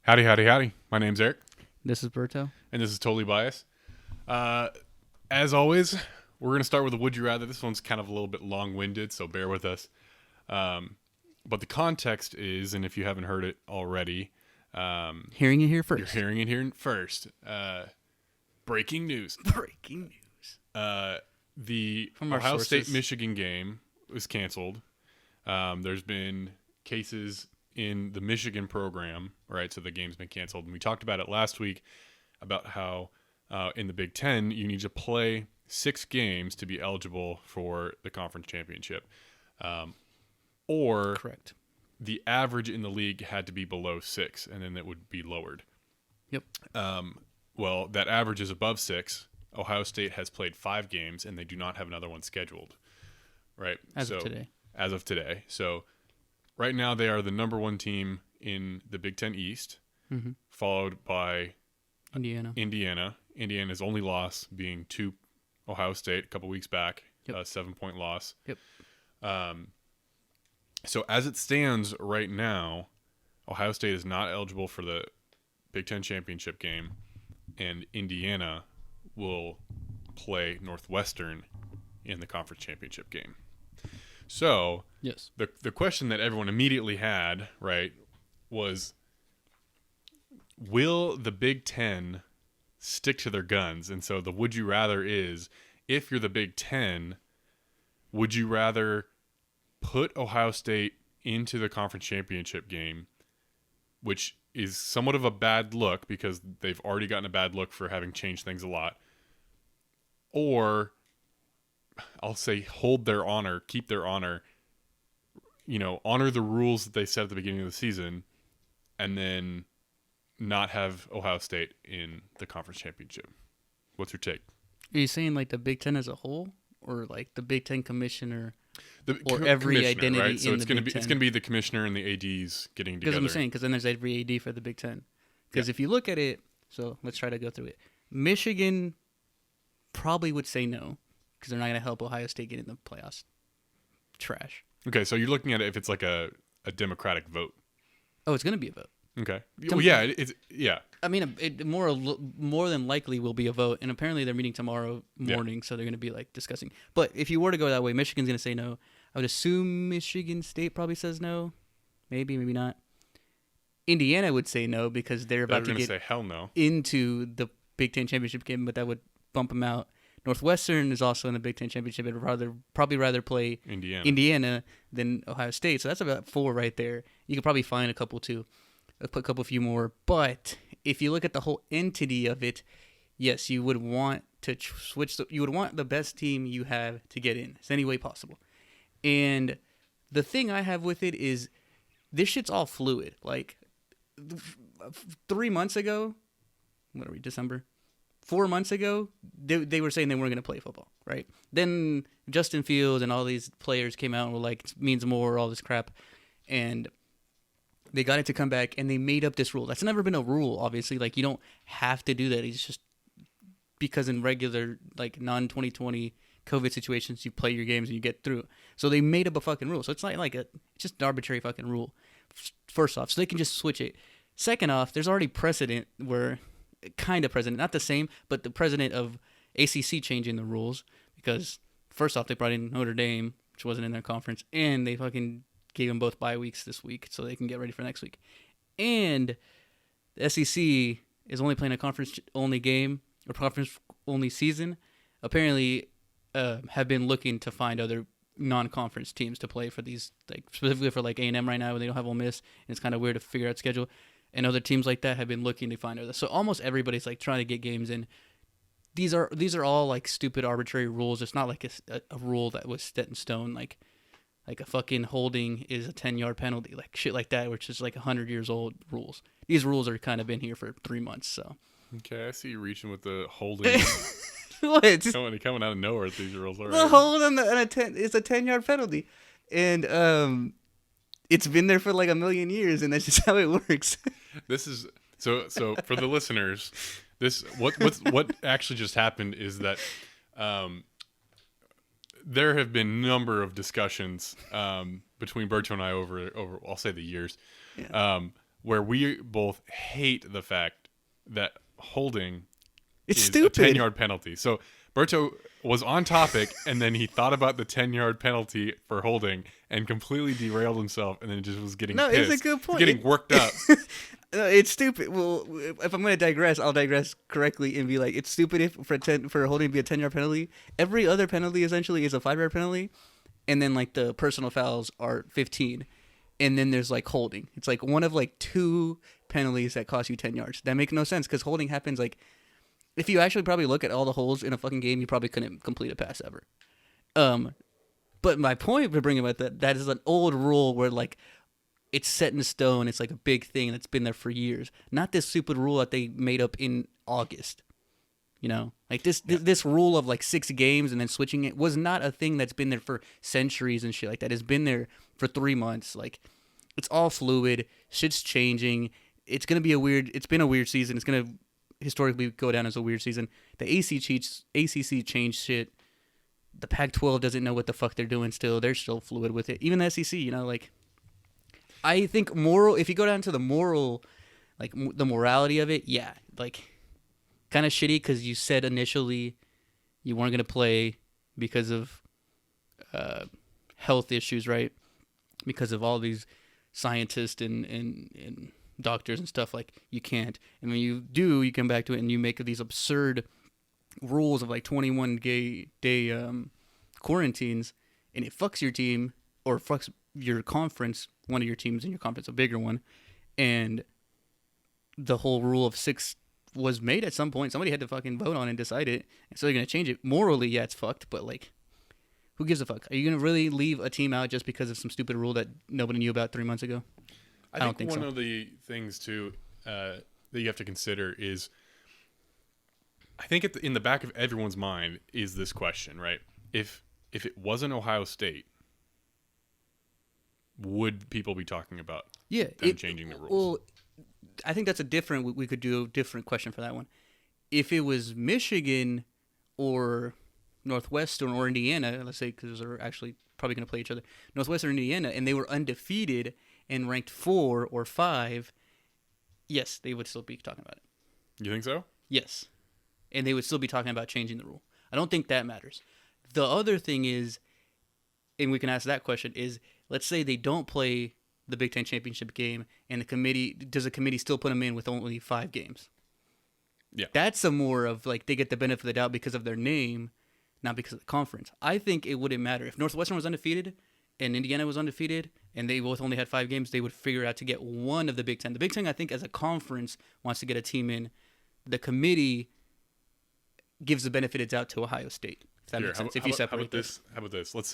Howdy, howdy, howdy. My name's Eric, This is Berto. and this is Totally Biased. As always, we're going to start with a Would You Rather. This one's kind of a little bit long-winded, so bear with us. But the context is, and if you haven't heard it already, Hearing it here first. you're hearing it here first. Breaking news. Breaking news. The From our Ohio sources. State-Michigan game was canceled. There's been cases in the Michigan program, right? So the game's been canceled. And we talked about it last week about how in the Big Ten, you need to play 6 games to be eligible for the conference championship. Or Correct. the average in the league had to be below 6, and then it would be lowered. Yep. Well, that average is above 6. Ohio State has played 5 games, and they do not have another one scheduled, right? As of today. As of today. So right now they are the number 1 team in the Big Ten East, followed by Indiana. Indiana's only loss being to Ohio State a couple weeks back, Yep. a 7-point loss. Yep. So as it stands right now, Ohio State is not eligible for the Big Ten championship game, and Indiana will play Northwestern in the conference championship game. So Yes. the question that everyone immediately had, right, was, will the Big Ten stick to their guns? And so the would you rather is, if you're the Big Ten, would you rather put Ohio State into the conference championship game, which is somewhat of a bad look because they've already gotten a bad look for having changed things a lot, or I'll say hold their honor, keep their honor, honor the rules that they set at the beginning of the season, and then not have Ohio State in the conference championship? What's your take? Are you saying like the Big Ten as a whole, or like the Big Ten commissioner, or commissioner, every identity right? So in it's the going to Big be Ten? it's going to be the commissioner and the ADs getting Because together. I'm saying, because then there's every AD for the Big Ten. Because if you look at it, so let's try to go through it. Michigan probably would say no, because they're not going to help Ohio State get in the playoffs. Trash. Okay, so you're looking at it if it's like a Democratic vote. Oh, it's going to be a vote. Okay. Well, yeah, it's yeah. I mean, it more than likely will be a vote, and apparently they're meeting tomorrow morning, so they're going to be like discussing. But if you were to go that way, Michigan's going to say no. I would assume Michigan State probably says no, maybe not. Indiana would say no because they're about to They're going get to say hell no. into the Big Ten championship game, but that would bump them out. Northwestern is also in the Big Ten championship. It'd probably rather play Indiana than Ohio State. So that's about 4 right there. You could probably find a couple too. Put a few more. But if you look at the whole entity of it, yes, you would want to switch. You would want the best team you have to get in. It's any way possible. And the thing I have with it is this shit's all fluid. Like 3 months ago, what are we, December? 4 months ago, they were saying they weren't going to play football, right? Then Justin Fields and all these players came out and were like, it means more, all this crap. And they got it to come back, and they made up this rule. That's never been a rule, obviously. Like, you don't have to do that. It's just because in regular, like, non-2020 COVID situations, you play your games and you get through. So they made up a fucking rule. So it's not like it's just an arbitrary fucking rule, first off. So they can just switch it. Second off, there's already precedent where, kind of precedent, not the same, but the precedent of ACC changing the rules. Because, first off, they brought in Notre Dame, which wasn't in their conference, and they fucking gave them both bye weeks this week so they can get ready for next week. And the SEC is only playing a conference-only game or conference-only season. Apparently, have been looking to find other non-conference teams to play for these, like specifically for like A&M right now when they don't have Ole Miss, and it's kind of weird to figure out schedule. And other teams like that have been looking to find others. So almost everybody's like trying to get games in. These are all like stupid arbitrary rules. It's not like a rule that was set in stone. Like a fucking holding is a 10-yard penalty, like shit like that, which is like 100 years old rules. These rules are kind of been here for 3 months, so. Okay, I see you reaching with the holding. What? Coming out of nowhere with these rules. All The right. hold on it's a 10-yard penalty, and it's been there for like a million years, and that's just how it works. This is so for the listeners. What actually just happened is that there have been a number of discussions between Berto and I over I'll say the years. Yeah. where we both hate the fact that holding It's is stupid. a 10-yard penalty. So Berto was on topic, and then he thought about the 10-yard penalty for holding and completely derailed himself, and then just was getting No, pissed. it's a good point. Getting worked up. It's stupid. Well, if I'm going to digress, I'll digress correctly and be like, it's stupid if for holding to be a 10-yard penalty. Every other penalty essentially is a 5-yard penalty, and then like the personal fouls are 15, and then there's like holding. It's like one of like 2 penalties that cost you 10 yards. That make no sense because holding happens like, if you actually probably look at all the holds in a fucking game, you probably couldn't complete a pass ever. But my point for bringing about that is an old rule where like, it's set in stone. It's like a big thing that's been there for years. Not this stupid rule that they made up in August. You know, like this rule of like 6 games and then switching it was not a thing that's been there for centuries and shit like that. It's been there for 3 months. Like, it's all fluid. Shit's changing. It's been a weird season. It's gonna historically go down as a weird season. The ACC changed shit. The Pac-12 doesn't know what the fuck they're doing still. They're still fluid with it. Even the SEC, you know, like, I think if you go down to the moral, like the morality of it, yeah, like kind of shitty because you said initially you weren't going to play because of health issues, right? Because of all these scientists and doctors and stuff, like you can't. And when you do, you come back to it and you make these absurd rules of like 21-day quarantines, and it fucks your team or fucks your conference, one of your teams in your conference, a bigger one, and the whole rule of 6 was made at some point. Somebody had to fucking vote on it and decide it, and so they're going to change it. Morally, yeah, it's fucked, but like, who gives a fuck? Are you going to really leave a team out just because of some stupid rule that nobody knew about 3 months ago? I don't think one so. of the things, too, that you have to consider is, I think in the back of everyone's mind is this question, right? If it wasn't Ohio State, would people be talking about them changing the rules? Well, I think that's we could do a different question for that one. If it was Michigan or Northwestern or Indiana, let's say, because they're actually probably going to play each other, Northwestern or Indiana, and they were undefeated and ranked 4 or 5, yes, they would still be talking about it. You think so? Yes. And they would still be talking about changing the rule. I don't think that matters. The other thing is, and we can ask that question, is let's say they don't play the Big Ten championship game, and does the committee still put them in with only 5 games? Yeah. That's a more of like they get the benefit of the doubt because of their name, not because of the conference. I think it wouldn't matter. If Northwestern was undefeated and Indiana was undefeated and they both only had 5 games, they would figure out to get one of the Big Ten. The Big Ten, I think, as a conference, wants to get a team in. The committee gives the benefit of doubt to Ohio State, if that makes sense. If you separate this. How about this? Let's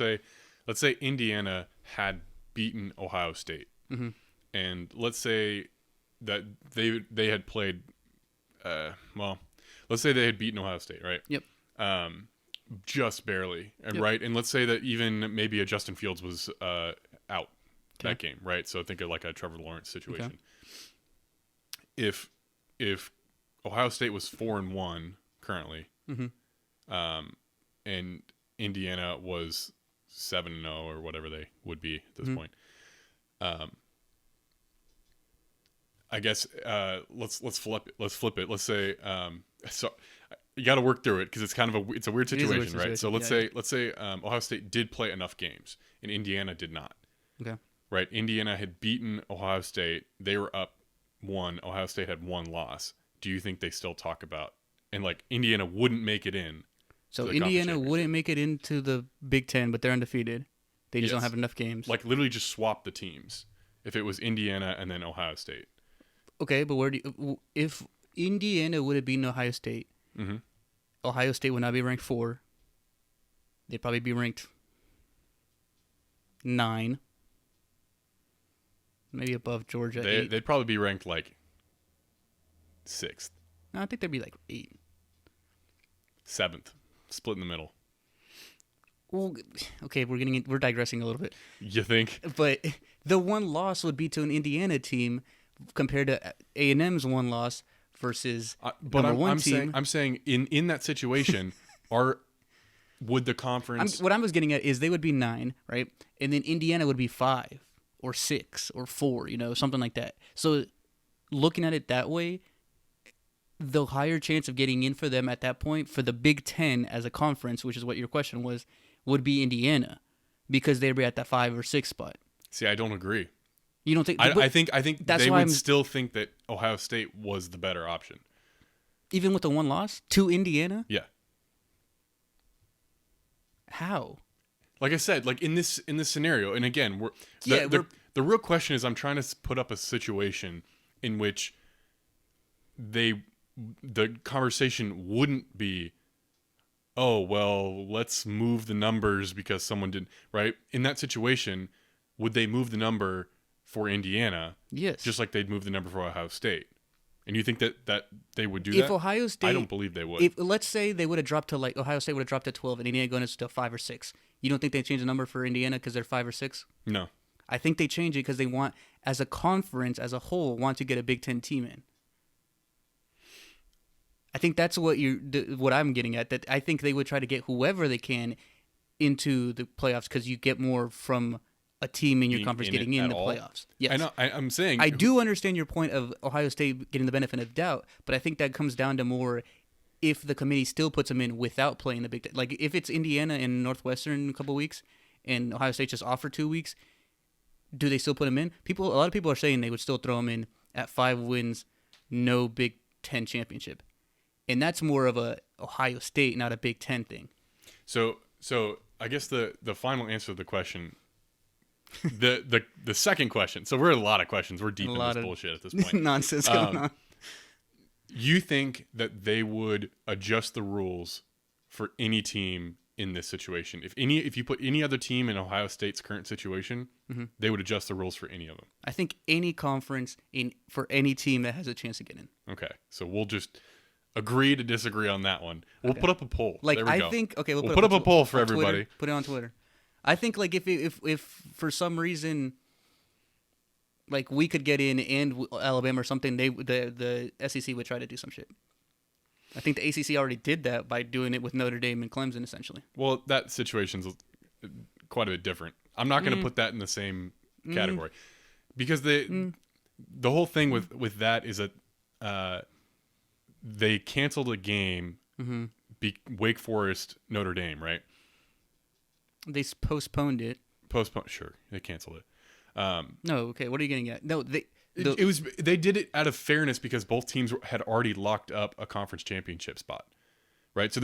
say Indiana had beaten Ohio State, mm-hmm. and let's say that they had played. Let's say they had beaten Ohio State, right? Yep. Just barely, Yep. right? And let's say that even maybe a Justin Fields was out that game, right? So think of like a Trevor Lawrence situation. Okay. If Ohio State was 4-1 currently, mm-hmm. And Indiana was 7-0 or whatever they would be at this point. I guess let's flip it. Let's say so you got to work through it because it's kind of it's a weird situation, right? So let's say Ohio State did play enough games and Indiana did not. Okay. Right. Indiana had beaten Ohio State. They were up 1. Ohio State had 1 loss. Do you think they still talk about and like Indiana wouldn't make it in? So Indiana wouldn't make it into the Big Ten, but they're undefeated. They just don't have enough games. Like literally just swap the teams. If it was Indiana and then Ohio State. Okay, but if Indiana would have beaten Ohio State, mm-hmm. Ohio State would not be ranked 4. They'd probably be ranked 9. Maybe above Georgia. 8. They'd probably be ranked like 6th. No, I think they'd be like 8. 7th. Split in the middle. Well, okay, we're digressing a little bit. You think? But the one loss would be to an Indiana team compared to A&M's 1 loss versus number 1 team. I'm saying in that situation, would the conference? What I was getting at is they would be 9, right? And then Indiana would be 5 or 6 or 4, something like that. So looking at it that way, the higher chance of getting in for them at that point for the Big Ten as a conference, which is what your question was, would be Indiana, because they'd be at that 5 or 6 spot. See, I don't agree. You don't think? I think that's they why would still think that Ohio State was the better option. Even with the one loss to Indiana? Yeah. How? Like I said, like in this scenario, and again, the real question is, I'm trying to put up a situation in which the conversation wouldn't be, oh well, let's move the numbers because someone didn't, right? In that situation, would they move the number for Indiana? Yes. Just like they'd move the number for Ohio State. And you think that they would do if that? Ohio State, I don't believe they would. If let's say they would have dropped to Ohio State would have dropped to 12 and Indiana going to 5 or 6, you don't think they change the number for Indiana because they're 5 or 6? No. I think they change it because they want, as a conference as a whole, want to get a Big Ten team in. I think that's what I'm getting at. That I think they would try to get whoever they can into the playoffs because you get more from a team in your conference getting in the playoffs. Yes. I know. I'm saying I do understand your point of Ohio State getting the benefit of doubt, but I think that comes down to more if the committee still puts them in without playing the Big Ten. Like if it's Indiana and Northwestern in a couple weeks, and Ohio State just off for 2 weeks, do they still put them in? A lot of people are saying they would still throw them in at 5 wins, no Big Ten championship, and that's more of a Ohio State, not a Big Ten thing. So I guess the final answer to the question. The second question. So we're at a lot of questions. We're deep in this bullshit at this point. Nonsense going on. You think that they would adjust the rules for any team in this situation? If you put any other team in Ohio State's current situation, they would adjust the rules for any of them. I think any conference for any team that has a chance to get in. Okay, so we'll just agree to disagree on that one. We'll put up a poll. Like there we go. think okay, we'll put up a poll for Twitter, everybody. Put it on Twitter. I think like if for some reason like we could get in and Alabama or something, the SEC would try to do some shit. I think the ACC already did that by doing it with Notre Dame and Clemson essentially. Well, that situation's quite a bit different. I'm not going to put that in the same category because the whole thing with that is that they canceled a game, Wake Forest Notre Dame, right? They postponed it. Sure, they canceled it. No, okay. What are you getting at? No, they did it out of fairness because both teams had already locked up a conference championship spot, right? So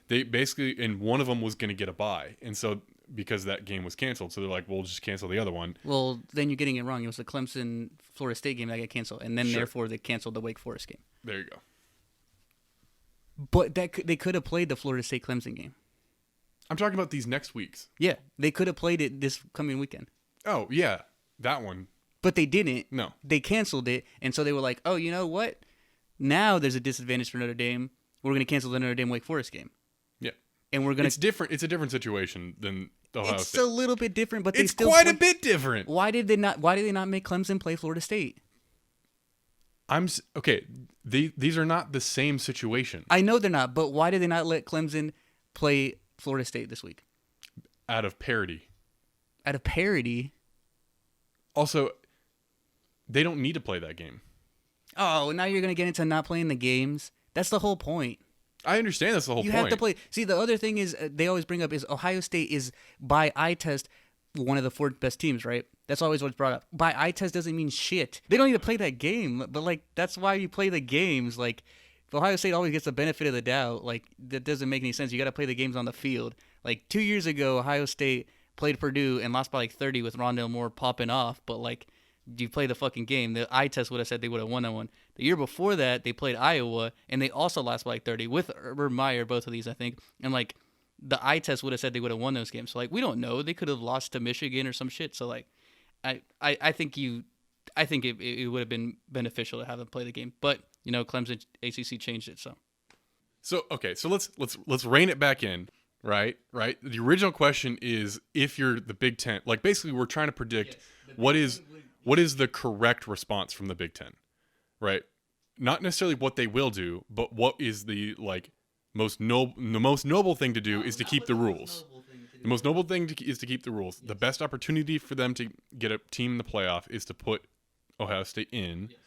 they basically, and one of them was going to get a bye, and so because that game was canceled, so they're like, we'll just cancel the other one. Well, then you're getting it wrong. It was the Clemson Florida State game that got canceled, and then therefore they canceled the Wake Forest game. There you go. But they could have played the Florida State Clemson game. I'm talking about these next weeks. Yeah, they could have played it this coming weekend. Oh, yeah, that one. But they didn't. No. They canceled it, and so they were like, oh, you know what? Now there's a disadvantage for Notre Dame. We're going to cancel the Notre Dame-Wake Forest game. Yeah. And we're going to... It's different. It's a different situation than the Ohio State. It's a little bit different, but they still... It's quite a bit different. Why did they not make Clemson play Florida State? Okay, these are not the same situation. I know they're not, but why did they not let Clemson play Florida State this week? Out of parity. Out of parity? Also, they don't need to play that game. Oh, now you're going to get into not playing the games? That's the whole point. I understand that's the whole point. You have to play. See, the other thing is they always bring up is Ohio State is, by eye test, one of the 4 best teams, right? That's always what's brought up. By eye test doesn't mean shit. They don't need to play that game, but, like, that's why you play the games. Like, if Ohio State always gets the benefit of the doubt, like, that doesn't make any sense. You got to play the games on the field. Like, 2 years ago, Ohio State played Purdue and lost by, like, 30 with Rondale Moore popping off, but, like, you play the fucking game. The eye test would have said they would have won that one. The year before that, they played Iowa, and they also lost by, like, 30 with Urban Meyer, both of these, I think. And, like, the eye test would have said they would have won those games. So, like, we don't know. They could have lost to Michigan or some shit. So, like, I think it would have been beneficial to have them play the game. But, you know, Clemson ACC changed it, so. So, okay, so let's rein it back in, right? Right? The original question is if you're the Big Ten. Like, basically, we're trying to predict what is the correct response from the Big Ten, right? Not necessarily what they will do, but what is the, like, the most noble thing to do is to keep the rules. The most noble thing is to keep the rules. Yes. The best opportunity for them to get a team in the playoff is to put Ohio State in. Yes.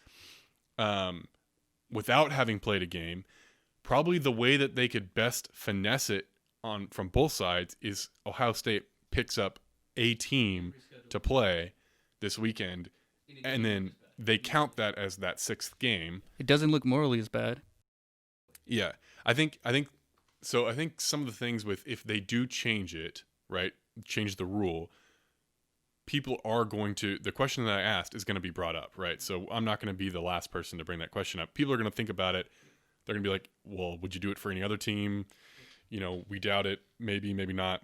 without having played a game. Probably the way that they could best finesse it on from both sides is Ohio State picks up a team to play this weekend, and then they count that as that sixth game. It doesn't look morally as bad. Yeah, I think so. I think some of the things with if they do change it, right, change the rule, people are going to, the question that I asked is going to be brought up, right? So I'm not going to be the last person to bring that question up. People are going to think about it. They're going to be like, well, would you do it for any other team? We doubt it. Maybe, maybe not.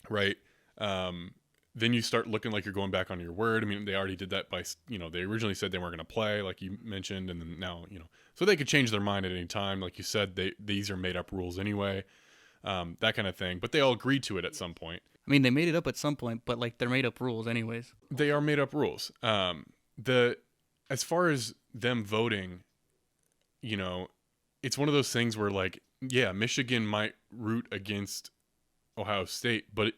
Right. Then you start looking like you're going back on your word. I mean, they already did that by, they originally said they weren't going to play, like you mentioned. And then now, so they could change their mind at any time. Like you said, these are made up rules anyway, that kind of thing. But they all agreed to it at some point. I mean, they made it up at some point, but like they're made up rules anyways. They are made up rules. As far as them voting, it's one of those things where like, yeah, Michigan might root against Ohio State, but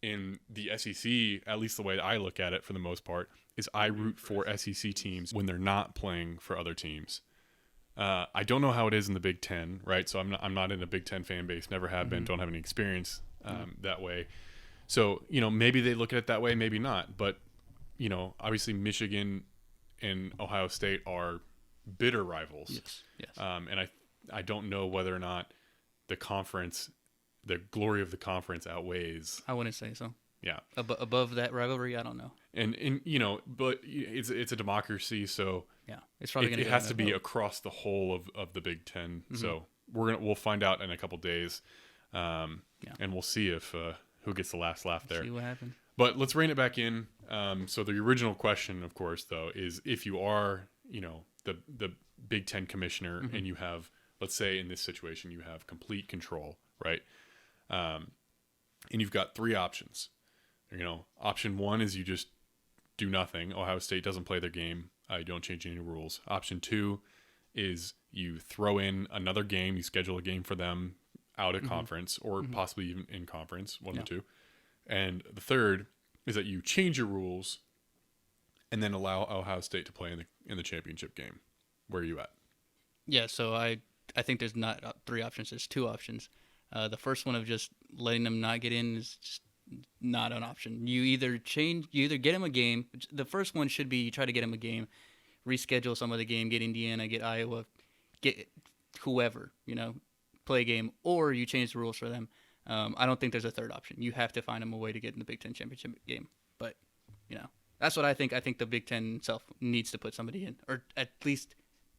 in the SEC, at least the way I look at it for the most part, is I root for SEC teams when they're not playing for other teams. I don't know how it is in the Big Ten, right? So I'm not in a Big Ten fan base, never have been, don't have any experience that way. So, maybe they look at it that way, maybe not. But, obviously Michigan and Ohio State are bitter rivals. Yes. And I don't know whether or not the glory of the conference outweighs. I wouldn't say so. Yeah. Above that rivalry, I don't know. And but it's a democracy, so yeah, it's probably it has to be across the whole of the Big Ten. Mm-hmm. So we'll find out in a couple days, and we'll see if who gets the last laugh there. See what happens. But let's rein it back in. So the original question, of course, though, is if you are the Big Ten commissioner and you have, let's say in this situation, you have complete control, right? And you've got three options. Option one is you just do nothing. Ohio State doesn't play their game. You don't change any rules. Option two is you throw in another game. You schedule a game for them out of conference or possibly even in conference, one of the two. And the third is that you change your rules and then allow Ohio State to play in the championship game. Where are you at? Yeah, so I think there's not three options. There's two options. The first one of just letting them not get in is just not an option. You either get them a game. The first one should be you try to get them a game, reschedule some of the game, get Indiana, get Iowa, get whoever, play a game, or you change the rules for them. I don't think there's a third option. You have to find them a way to get in the Big Ten championship game. But, that's what I think. I think the Big Ten itself needs to put somebody in, or at least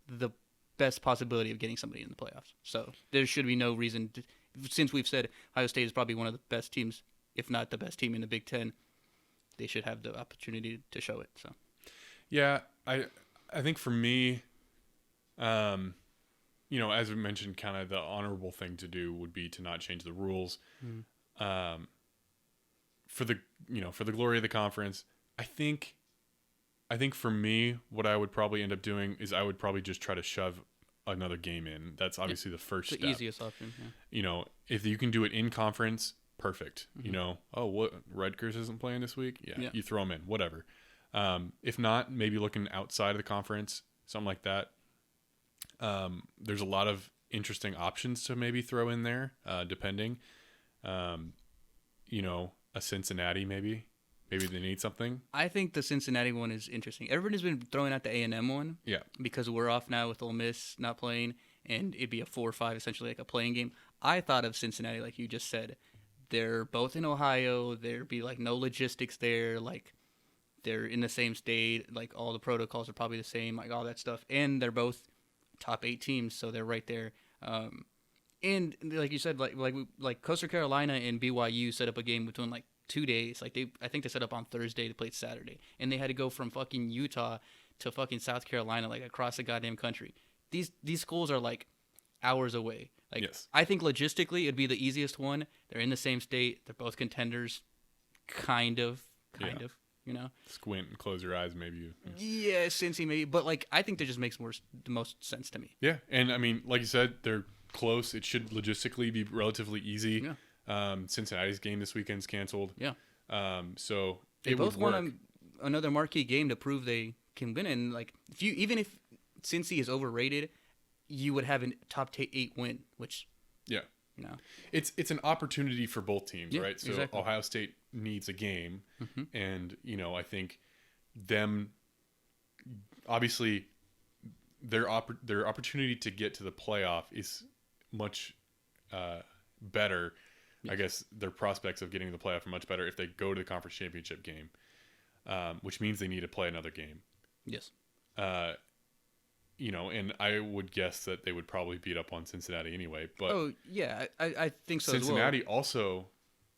the best possibility of getting somebody in the playoffs. So there should be no reason since we've said Ohio State is probably one of the best teams, if not the best team in the Big Ten, they should have the opportunity to show it. So, yeah, I think for me, as we mentioned, kind of the honorable thing to do would be to not change the rules. For the glory of the conference, I think for me, what I would probably end up doing is I would probably just try to shove another game in. That's obviously the first step. The easiest option. Yeah. If you can do it in conference, perfect. What Rutgers isn't playing this week? Yeah, you throw them in, whatever. If not, maybe looking outside of the conference, something like that. There's a lot of interesting options to maybe throw in there, depending. A Cincinnati maybe. Maybe they need something. I think the Cincinnati one is interesting. Everybody's been throwing out the A&M one. Yeah. Because we're off now with Ole Miss not playing, and it'd be a 4-5, essentially like a playing game. I thought of Cincinnati, like you just said. They're both in Ohio. There'd be like no logistics there. Like they're in the same state. Like all the protocols are probably the same. Like all that stuff. And they're both top 8 teams, so they're right there. And like you said, like Coastal Carolina and BYU set up a game between like 2 days. Like I think they set up on Thursday to play Saturday, and they had to go from fucking Utah to fucking South Carolina, like across the goddamn country. These schools are like hours away. Like yes. I think logistically it'd be the easiest one. They're in the same state. They're both contenders, kind of. Squint and close your eyes, maybe. Yeah, Cincy maybe, but like I think that just makes the most sense to me. Yeah, and I mean, like you said, they're close. It should logistically be relatively easy. Yeah. Cincinnati's game this weekend's canceled. Yeah. So they both want another marquee game to prove they can win. And like, if Cincy is overrated, you would have a top 8 win, which yeah, you know, it's an opportunity for both teams, yeah, right? So exactly. Ohio State needs a game, and I think them obviously their opportunity to get to the playoff is much better. I guess their prospects of getting to the playoff are much better if they go to the conference championship game, which means they need to play another game. Yes. And I would guess that they would probably beat up on Cincinnati anyway. But oh yeah, I think so. Cincinnati as well. also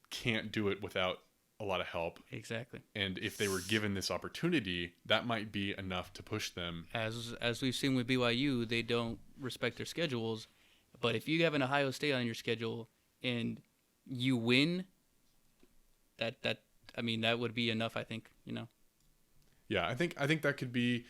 can't do it without a lot of help. Exactly. And if they were given this opportunity, that might be enough to push them. As we've seen with BYU, they don't respect their schedules. But if you have an Ohio State on your schedule and you win, that would be enough. I think. Yeah, I think that could be.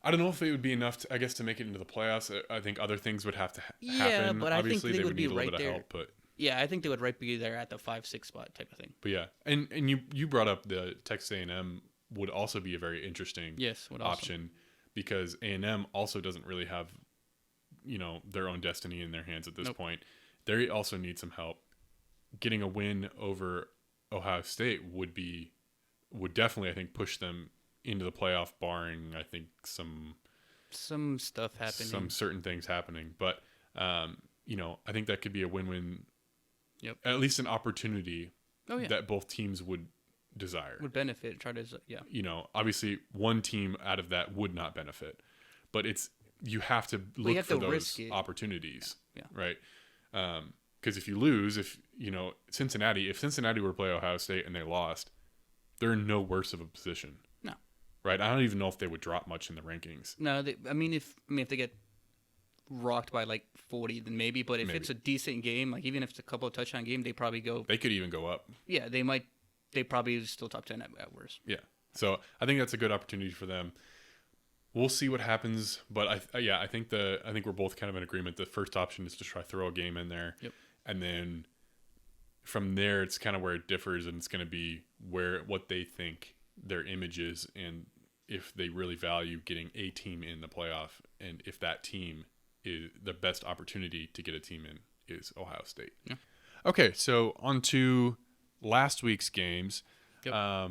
I don't know if it would be enough, to make it into the playoffs. I think other things would have to happen. Yeah, but obviously I think they would be need a little right bit there. of help, but yeah, I think they would be there at the 5-6 spot type of thing. But yeah, and you brought up the Texas A&M would also be a very interesting option because A&M also doesn't really have their own destiny in their hands at this point. They also need some help. Getting a win over Ohio State would definitely, I think, push them into the playoff, barring I think some stuff happening, some certain things happening. But I think that could be a win-win. Yep. At least an opportunity that both teams would desire. Would benefit. Obviously one team out of that would not benefit, but you have to look for those opportunities. Yeah. Right. Because if you lose, if Cincinnati were to play Ohio State and they lost, they're in no worse of a position. No. Right. I don't even know if they would drop much in the rankings. No. If they get rocked by like 40, then maybe. But if it's a decent game, like even if it's a couple of touchdown game, they probably go. They could even go up. Yeah, they might. They probably still top 10 at worst. Yeah. So I think that's a good opportunity for them. We'll see what happens, but I think we're both kind of in agreement. The first option is to try throw a game in there. Yep. And then from there, it's kind of where it differs, and it's going to be what they think their image is, and if they really value getting a team in the playoff, and if that team is the best opportunity to get a team in is Ohio State. Yeah. Okay, so on to last week's games. Yep.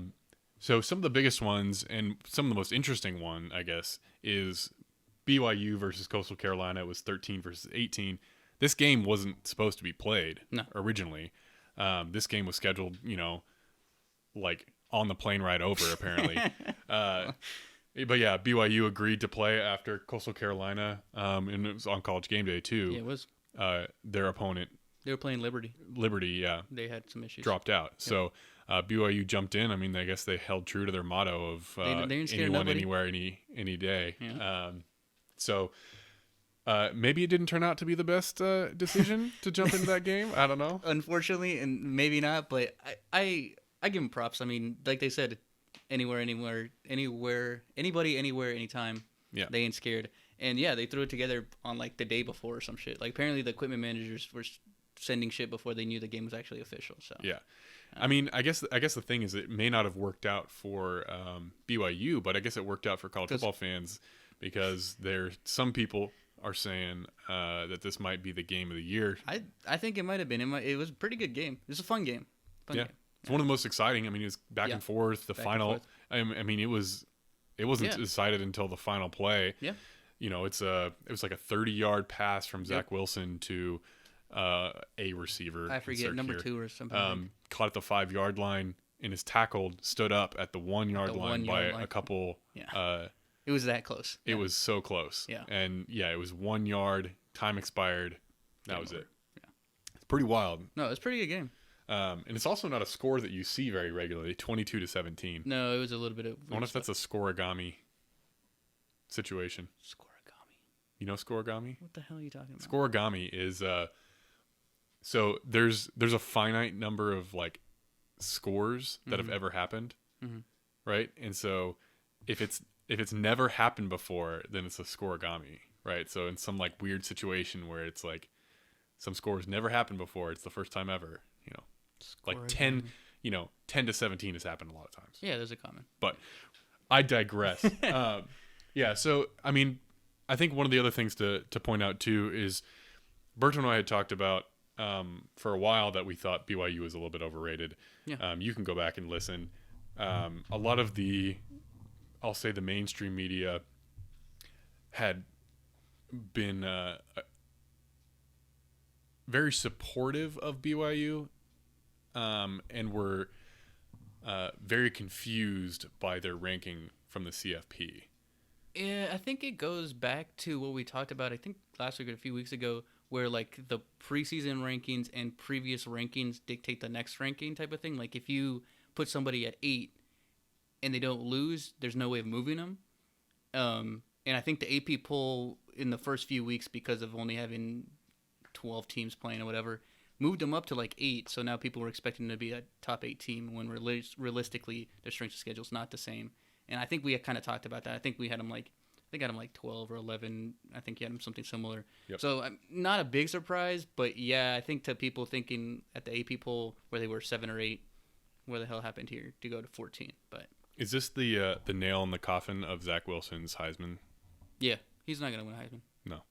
So some of the biggest ones and some of the most interesting one, I guess, is BYU versus Coastal Carolina. It was 13 versus 18. This game wasn't supposed to be played originally. This game was scheduled, like on the plane ride over, apparently. But yeah, BYU agreed to play after Coastal Carolina, and it was on College Game Day too. Yeah, it was. Their opponent. They were playing Liberty. Yeah. They had some issues. Dropped out. Yep. So BYU jumped in. I mean, I guess they held true to their motto of anyone, anywhere, any day. Yeah. So maybe it didn't turn out to be the best decision to jump into that game. I don't know. Unfortunately, and maybe not, but I give them props. I mean, like they said, anywhere, anybody, anywhere, anytime. Yeah. They ain't scared. And yeah, they threw it together on like the day before or some shit. Like apparently the equipment managers were sending shit before they knew the game was actually official. So yeah. I mean, I guess the thing is it may not have worked out for BYU, but I guess it worked out for college football fans because some people are saying that this might be the game of the year. I think it might have been. It was a pretty good game. It was a fun game. Game. It's one of the most exciting. I mean, it was back and forth. The final. I mean, it wasn't decided until the final play. Yeah. It was like a 30-yard pass from Zach Wilson to a receiver. I forget number 2 or something. Caught at the 5-yard line and is tackled, stood up at the 1-yard line by a couple. Yeah. It was that close. It was so close. Yeah. And it was 1 yard. Time expired. That was it. Yeah. It's pretty wild. No, it was a pretty good game. And it's also not a score that you see very regularly. 22-17. No, it was a little bit of. I wonder if that's a scorigami situation. Scorigami. You know scorigami? What the hell are you talking about? Scorigami is so there's a finite number of like scores that have ever happened, right? And so if it's never happened before, then it's a scorigami, right? So in some like weird situation where it's like some scores never happened before, it's the first time ever, like 10-17 has happened a lot of times. Yeah, there's a comment. But I digress. Yeah, so I mean, I think one of the other things to point out too is Bertrand and I had talked about for a while that we thought BYU was a little bit overrated. Yeah. You can go back and listen. A lot of I'll say the mainstream media had been very supportive of BYU and were very confused by their ranking from the CFP. Yeah, I think it goes back to what we talked about, I think last week or a few weeks ago, where like the preseason rankings and previous rankings dictate the next ranking type of thing. Like if you put somebody at 8 and they don't lose, there's no way of moving them. And I think the AP poll in the first few weeks, because of only having 12 teams playing or whatever, moved them up to like 8. So now people were expecting them to be a top 8 team when realistically their strength of schedule is not the same. And I think we had kind of talked about that. I think we had them like, 12 or 11. I think you had them something similar. Yep. So not a big surprise, but yeah, I think to people thinking at the AP poll where they were 7 or 8, where the hell happened here to go to 14? But is this the nail in the coffin of Zach Wilson's Heisman? Yeah, he's not gonna win Heisman. No,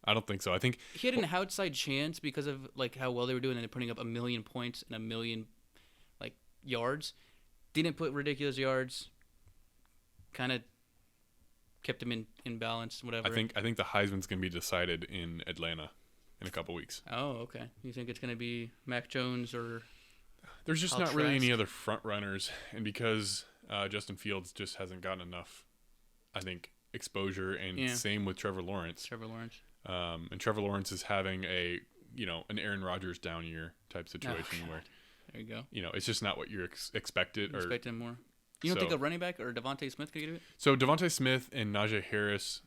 I don't think so. I think he had an outside chance because of like how well they were doing, and they're putting up 1 million points and 1 million like yards. Didn't put ridiculous yards. Kind of kept him in balance, whatever. I think the Heisman's gonna be decided in Atlanta in a couple weeks. Oh, okay. You think it's gonna be Mac Jones or? There's just not really any other front runners, and because Justin Fields just hasn't gotten enough, I think, exposure, and same with Trevor Lawrence. And Trevor Lawrence is having an Aaron Rodgers down year type situation where there you go. It's just not what you're expected. Expect him more. You don't think a running back or Devontae Smith could do it? So Devontae Smith and Najee Harris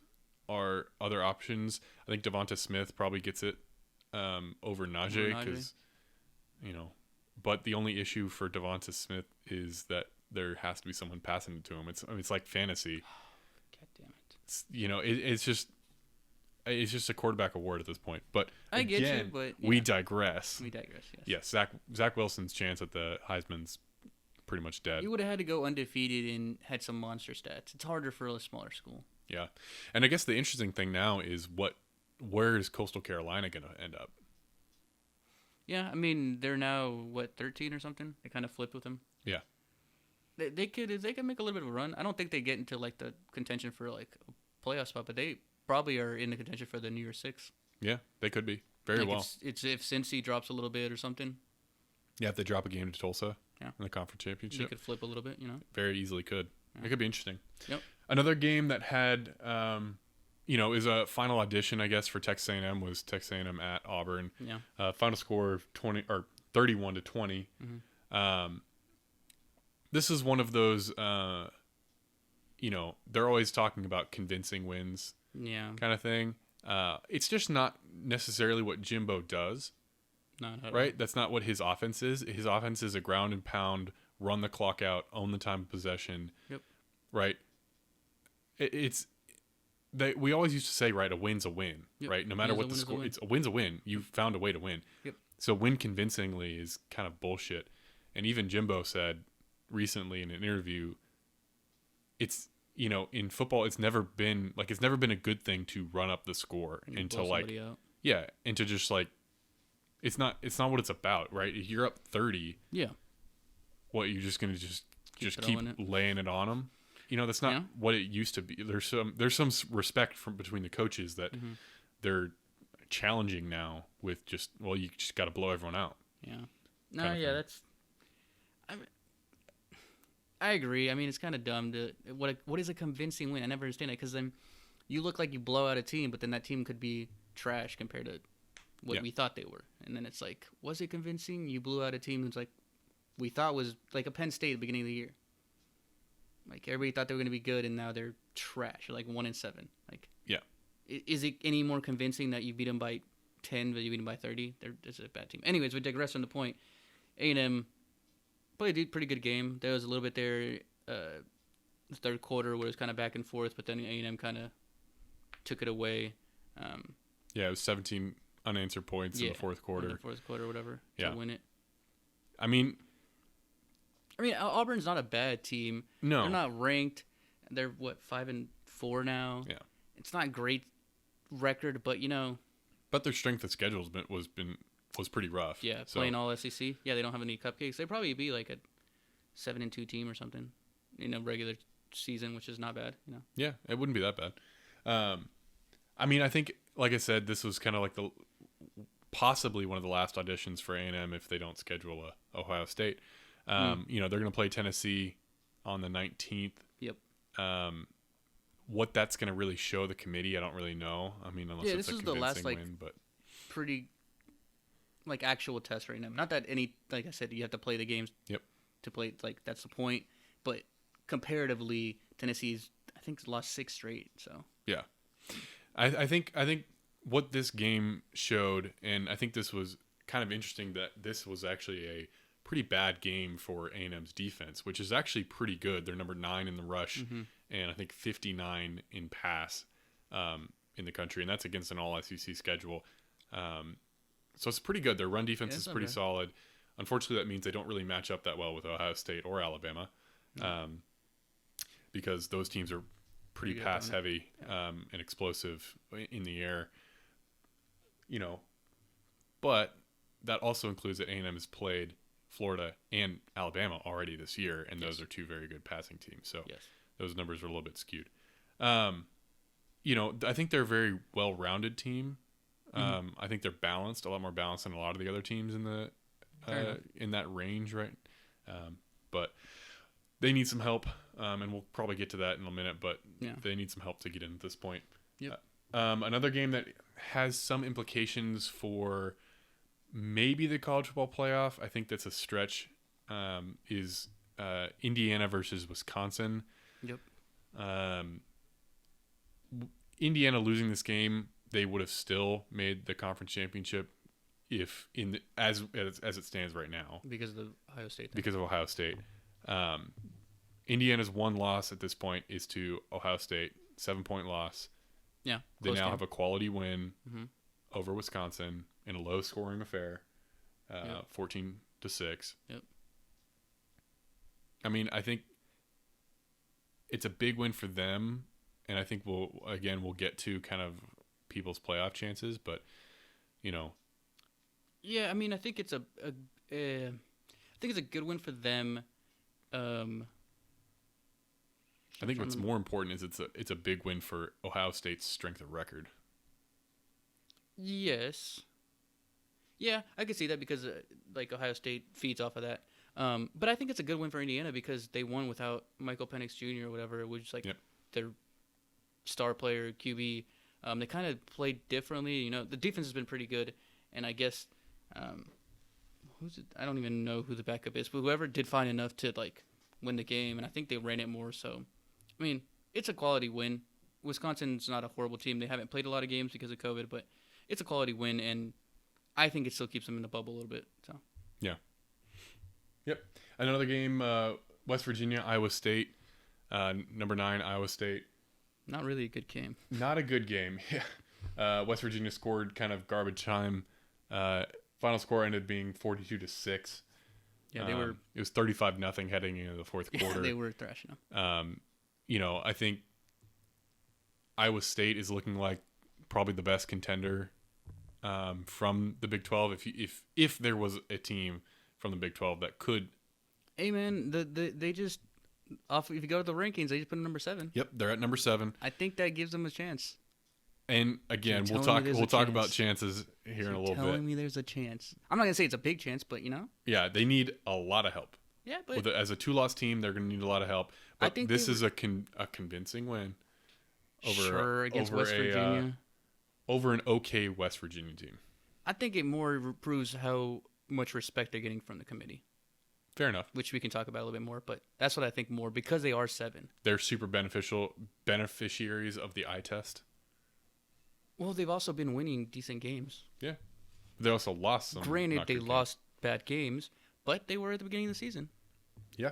are other options. I think Devontae Smith probably gets it over Najee because, but the only issue for Devontae Smith is that there has to be someone passing it to him. It's like fantasy. God damn it. It's just a quarterback award at this point. But I get you, but we digress. Yes. Yes, Zach Wilson's chance at the Heisman's pretty much dead. You would have had to go undefeated and had some monster stats. It's harder for a smaller school. Yeah, and I guess the interesting thing now is where is Coastal Carolina going to end up? Yeah, I mean they're now 13 or something. They kind of flipped with them. Yeah, they could make a little bit of a run. I don't think they get into like the contention for like a playoff spot, but they probably are in the contention for the New Year's Six. Yeah, they could be very well. It's if Cincy drops a little bit or something. Yeah, if they drop a game to Tulsa. Yeah. In the conference championship. They could flip a little bit, Very easily could. Yeah. It could be interesting. Yep. Another game that had, is a final audition, I guess, for Texas A&M was Texas A&M at Auburn. Yeah. Final score of 31-20. Mm-hmm. This is one of those, they're always talking about convincing wins. Yeah. Kind of thing. It's just not necessarily what Jimbo does. Right? That's not what his offense is. His offense is a ground and pound, run the clock out, own the time of possession. Yep. Right? We always used to say, right, a win's a win. Yep. Right? No matter what the score, a win's a win. You found a way to win. Yep. So win convincingly is kind of bullshit. And even Jimbo said recently in an interview, it's, in football, it's never been a good thing to run up the score and to and to just it's not what it's about, right? If you're up 30, what, you're just going to just keep laying it on them? That's not what it used to be. There's some respect between the coaches that they're challenging now with you just got to blow everyone out. Yeah. No, yeah, I agree. I mean, it's kind of dumb what is a convincing win? I never understand it because then you look like you blow out a team, but then that team could be trash compared to what we thought they were. And then it's like, was it convincing? You blew out a team who's like, we thought was like a Penn State at the beginning of the year. Like, everybody thought they were going to be good, and now they're trash. They're like 1-7. Like, is it any more convincing that you beat them by 10, but you beat them by 30? It's a bad team. Anyways, we digress on the point. A&M played a pretty good game. There was a little bit there, the third quarter, where it was kind of back and forth, but then A&M kind of took it away. It was 17 unanswered points in the fourth quarter. Whatever, to win it. I mean, Auburn's not a bad team. No. They're not ranked. They're, 5-4 now? Yeah. it's not great record, but But their strength of schedule was pretty rough. yeah, so. playing all SEC. Yeah, they don't have any cupcakes. They'd probably be like a 7-2 team or something, regular season, which is not bad. Yeah, it wouldn't be that bad. I mean, I think, like I said, this was kind of like possibly one of the last auditions for A&M if they don't schedule a Ohio State. They're going to play Tennessee on the 19th. Yep. What that's going to really show the committee, I don't really know. I mean, unless it's a convincing the last, win, but pretty actual test right now. Not that like I said, you have to play the games. Yep. To play, that's the point. But comparatively, Tennessee's I think lost 6 straight. So yeah, I think what this game showed, and I think this was kind of interesting that this was actually a pretty bad game for A&M's defense, which is actually pretty good. They're number 9 in the rush, and I think 59 in pass in the country, and that's against an all-SEC schedule. So it's pretty good. Their run defense is pretty solid. Unfortunately, that means they don't really match up that well with Ohio State or Alabama, because those teams are pretty pass-heavy and explosive in the air. But that also includes that A&M has played Florida and Alabama already this year, and those are 2 very good passing teams. So those numbers are a little bit skewed. I think they're a very well-rounded team. I think they're balanced, a lot more balanced than a lot of the other teams in the in that range, right? But they need some help, and we'll probably get to that in a minute. But they need some help to get in at this point. Yep. Another game that has some implications for maybe the college football playoff, I think that's a stretch, is Indiana versus Wisconsin. Yep. Indiana losing this game, they would have still made the conference championship as it stands right now. Because of Ohio State. Because of Ohio State. Indiana's one loss at this point is to Ohio State, 7-point loss. Yeah. They now have a quality win over Wisconsin in a low-scoring affair, 14-6. Yep. I mean, I think it's a big win for them, and I think we'll get to kind of people's playoff chances, but Yeah, I mean, I think it's a good win for them. I think what's more important is it's a big win for Ohio State's strength of record. Yes. Yeah, I could see that because Ohio State feeds off of that. But I think it's a good win for Indiana because they won without Michael Penix Jr. or whatever, which their star player QB. They kind of played differently. The defense has been pretty good, and I guess who's it? I don't even know who the backup is, but whoever did fine enough to win the game, and I think they ran it more. So, I mean, it's a quality win. Wisconsin's not a horrible team. They haven't played a lot of games because of COVID, but it's a quality win, and I think it still keeps them in the bubble a little bit. So. Yeah. Yep. Another game, West Virginia, Iowa State, number 9, Iowa State. Not really a good game. Not a good game. West Virginia scored kind of garbage time. Final score ended being 42-6. Yeah, they were. It was 35-0 heading into the fourth quarter. Yeah, they were thrashing them. I think Iowa State is looking like probably the best contender from the Big 12. If there was a team from the Big 12 that could. Hey man, they just if you go to the rankings, they just put them number 7. Yep, they're at number 7. I think that gives them a chance. And again, we'll talk about chances here in a little bit. Telling me there's a chance. I'm not gonna say it's a big chance, but Yeah, they need a lot of help. Yeah, but as a 2-loss team, they're gonna need a lot of help. But I think this is a convincing win against West Virginia. Over an okay West Virginia team. I think it more proves how much respect they're getting from the committee. Fair enough. Which we can talk about a little bit more, but that's what I think more because they are 7. They're super beneficiaries of the eye test. Well, they've also been winning decent games. Yeah. They also lost some. Granted, they lost bad games, but they were at the beginning of the season. Yeah.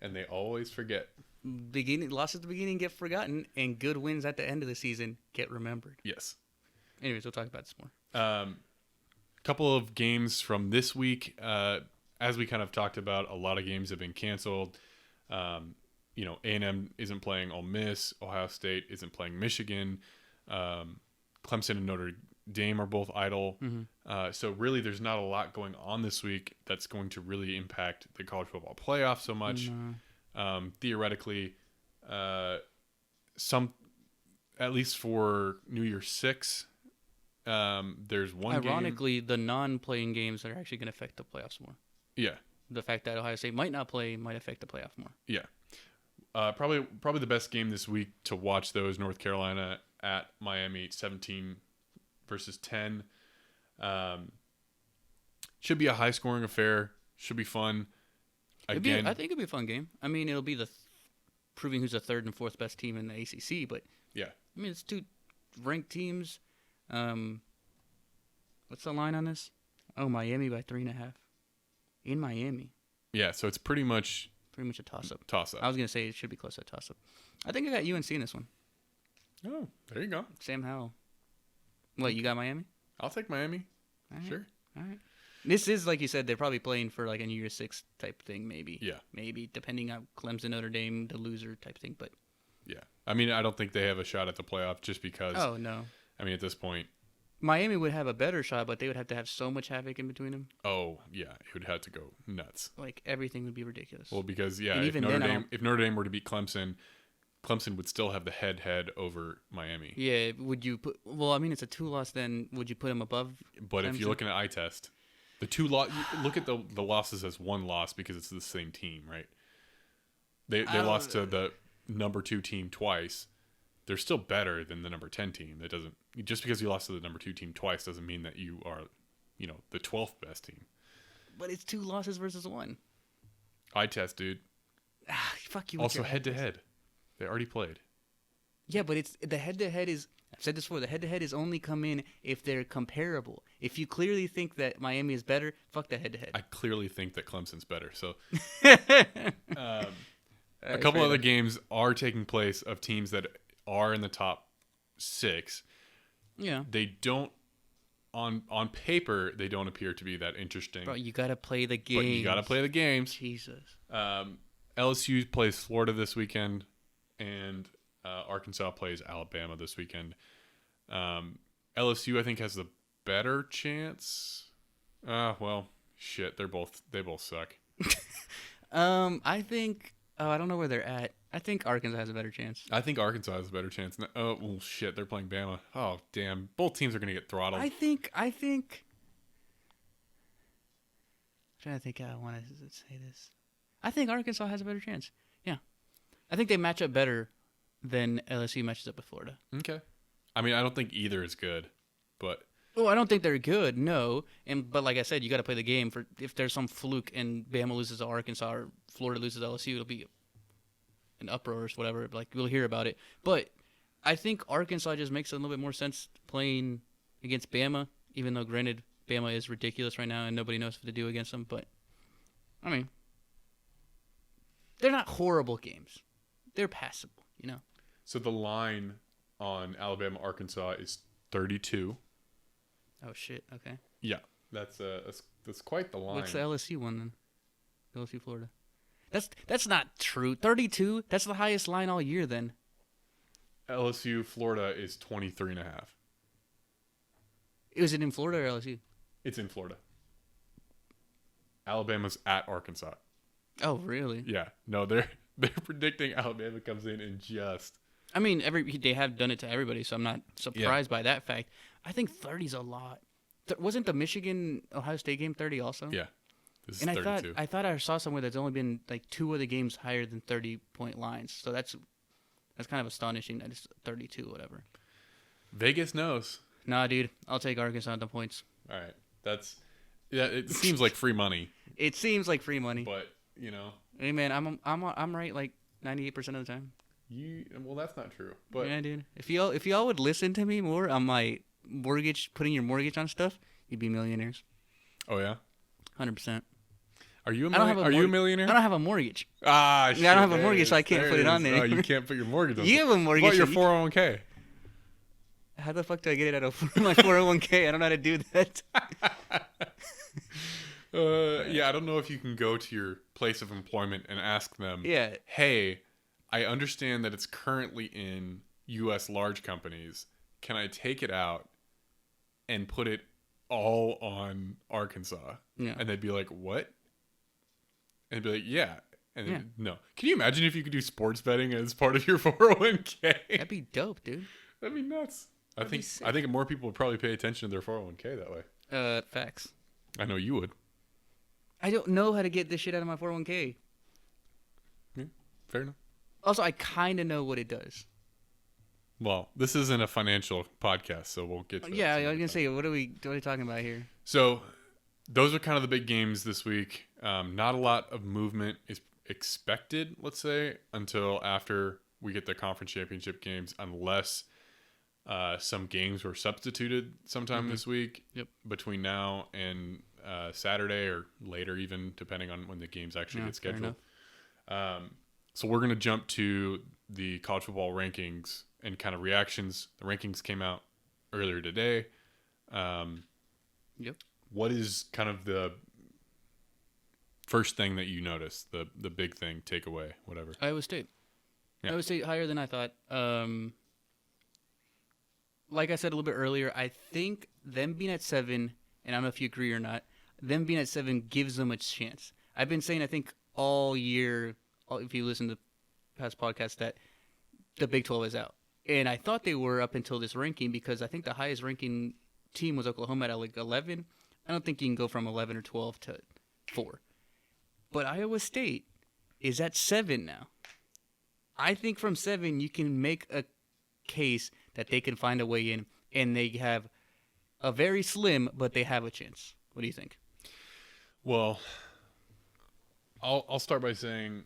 And they always forget. Losses at the beginning get forgotten, and good wins at the end of the season get remembered. Yes. Anyways, we'll talk about this more. Couple of games from this week. As we kind of talked about, a lot of games have been canceled. A&M isn't playing Ole Miss. Ohio State isn't playing Michigan. Clemson and Notre Dame are both idle. Mm-hmm. So really, there's not a lot going on this week that's going to really impact the college football playoff so much. Theoretically, some, at least for New Year's 6, there's one Ironically, the non-playing games are actually going to affect the playoffs more. Yeah. The fact that Ohio State might not play might affect the playoff more. Yeah. Probably the best game this week to watch, though, is North Carolina at Miami, 17 versus 10. Should be a high-scoring affair. Should be fun. Again, I think it'll be a fun game. I mean, it'll be proving who's the third and fourth best team in the ACC. But yeah, I mean, it's two ranked teams. What's the line on this? Oh, Miami by 3.5 in Miami. Yeah, so it's pretty much a toss-up. Toss-up. I was gonna say it should be close to a toss-up. I think I got UNC in this one. Oh, there you go. Sam Howell. What, you got Miami? I'll take Miami. All right. Sure. All right. This is, like you said, they're probably playing for like a New Year's 6 type thing, maybe. Yeah. Maybe, depending on Clemson, Notre Dame, the loser type thing. But yeah. I mean, I don't think they have a shot at the playoff just because. Oh, no. I mean, at this point. Miami would have a better shot, but they would have to have so much havoc in between them. Oh, yeah. It would have to go nuts. Like, everything would be ridiculous. Well, because, yeah, and if Notre Dame were to beat Clemson, Clemson would still have the head over Miami. Yeah, would you put... Well, I mean, it's a 2-loss, then would you put them above But Clemson? If you're looking at eye test, the 2 look at the losses as 1 loss because it's the same team, right? They lost to the number 2 team twice. They're still better than the number 10 team. That doesn't... Just because you lost to the number 2 team twice doesn't mean that you are, the 12th best team. But it's 2 losses versus 1. Eye test, dude. Fuck you. Also, head-to-head. They already played. Yeah, but it's the head-to-head is... I've said this before. The head-to-head is only come in if they're comparable. If you clearly think that Miami is better, fuck that head-to-head. I clearly think that Clemson's better. So, a couple other games are taking place of teams that are in the top 6. Yeah. They don't... On paper, they don't appear to be that interesting. Bro, you gotta play the games. But you gotta play the games. Jesus. LSU plays Florida this weekend, and Arkansas plays Alabama this weekend. LSU, I think, has the better chance. Well, shit, they both suck. I think. Oh, I don't know where they're at. I think Arkansas has a better chance. I think Arkansas has a better chance. Oh, well, shit, they're playing Bama. Oh, damn. Both teams are going to get throttled. I think. I'm trying to think how I want to say this. I think Arkansas has a better chance. Yeah. I think they match up better than LSU matches up with Florida. Okay. I mean, I don't think either is good, but... Oh, I don't think they're good, no. But like I said, you got to play the game. For if there's some fluke and Bama loses to Arkansas or Florida loses to LSU, it'll be an uproar or whatever. Like, we'll hear about it. But I think Arkansas just makes a little bit more sense playing against Bama, even though, granted, Bama is ridiculous right now and nobody knows what to do against them. But, I mean, they're not horrible games. They're passable, So the line on Alabama-Arkansas is 32. Oh, shit. Okay. Yeah, that's quite the line. What's the LSU one then? LSU Florida. That's not true. 32. That's the highest line all year then. LSU Florida is 23.5. Is it in Florida or LSU? It's in Florida. Alabama's at Arkansas. Oh, really? Yeah. No, they're predicting Alabama comes in and just... I mean, they have done it to everybody, so I'm not surprised by that fact. I think 30's a lot. Wasn't the Michigan-Ohio State game 30 also? Yeah. This is and 32. I thought I saw somewhere that's only been like 2 of the games higher than 30-point lines. So that's kind of astonishing that it's 32 or whatever. Vegas knows. Nah, dude. I'll take Arkansas on the points. All right. It seems like free money. It seems like free money. But, Hey, man, I'm right like 98% of the time. Well, that's not true. But yeah, dude. If y'all would listen to me more on my mortgage, putting your mortgage on stuff, you'd be millionaires. Oh yeah, 100%. Are you a millionaire? I don't have a mortgage. Shit, I don't have a mortgage, so I can't put it on there. Oh, you can't put your mortgage on. You have a mortgage. What about your 401k? How the fuck do I get it out of my 401k? I don't know how to do that. Yeah, I don't know if you can go to your place of employment and ask them. Yeah. Hey, I understand that it's currently in U.S. large companies. can I take it out and put it all on Arkansas? Yeah. And they'd be like, what? And they'd be like, yeah. And Yeah. no. Can you imagine if you could do sports betting as part of your 401k? That'd be dope, dude. That'd be nuts. That'd be I think more people would probably pay attention to their 401k that way. Facts. I know you would. I don't know how to get this shit out of my 401k. Yeah, fair enough. Also, I kind of know what it does. Well, this isn't a financial podcast, so we'll get to that. Yeah, I was gonna say, what are we talking about here? So, those are kind of the big games this week. Not a lot of movement is expected, let's say, until after we get the conference championship games, unless some games were substituted sometime this week. Yep. Between now and Saturday or later, even depending on when the games actually get scheduled. So we're gonna jump to the college football rankings and kind of reactions. The rankings came out earlier today. Yep. What is kind of the first thing that you noticed? The big thing, takeaway, whatever. Iowa State. Yeah. Iowa State higher than I thought. Like I said a little bit earlier, I think them being at 7, and I don't know if you agree or not, them being at 7 gives them a chance. I've been saying, I think, all year, if you listen to past podcasts, that the Big 12 is out. And I thought they were up until this ranking because I think the highest ranking team was Oklahoma at like 11. I don't think you can go from 11 or 12 to 4. But Iowa State is at 7 now. I think from 7 you can make a case that they can find a way in, and they have a very slim, but they have a chance. What do you think? Well, I'll start by saying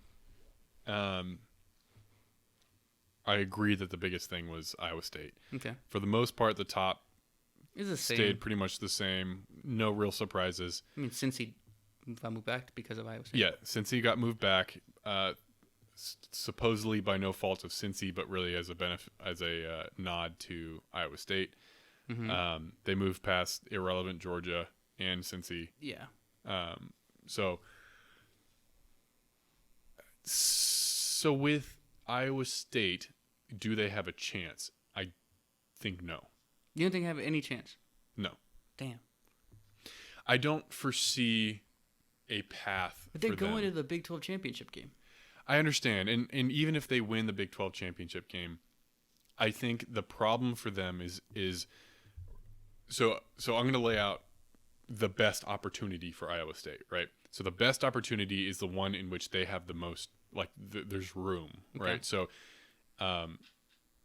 I agree that the biggest thing was Iowa State. Okay. For the most part, the top It's the same. stayed pretty much the same. No real surprises. I mean, since he moved back because of Iowa State. Yeah, since he got moved back, supposedly by no fault of Cincy, but really as a nod to Iowa State. Mm-hmm. They moved past irrelevant Georgia and Cincy. Yeah. So with Iowa State, do they have a chance? I think no. You don't think they have any chance? No. Damn. I don't foresee a path. But they for go them. into the Big 12 championship game. I understand, and even if they win the Big 12 championship game, I think the problem for them is so I'm going to lay out the best opportunity for Iowa State, right? So the best opportunity is the one in which they have the most, like there's room, Okay. right? So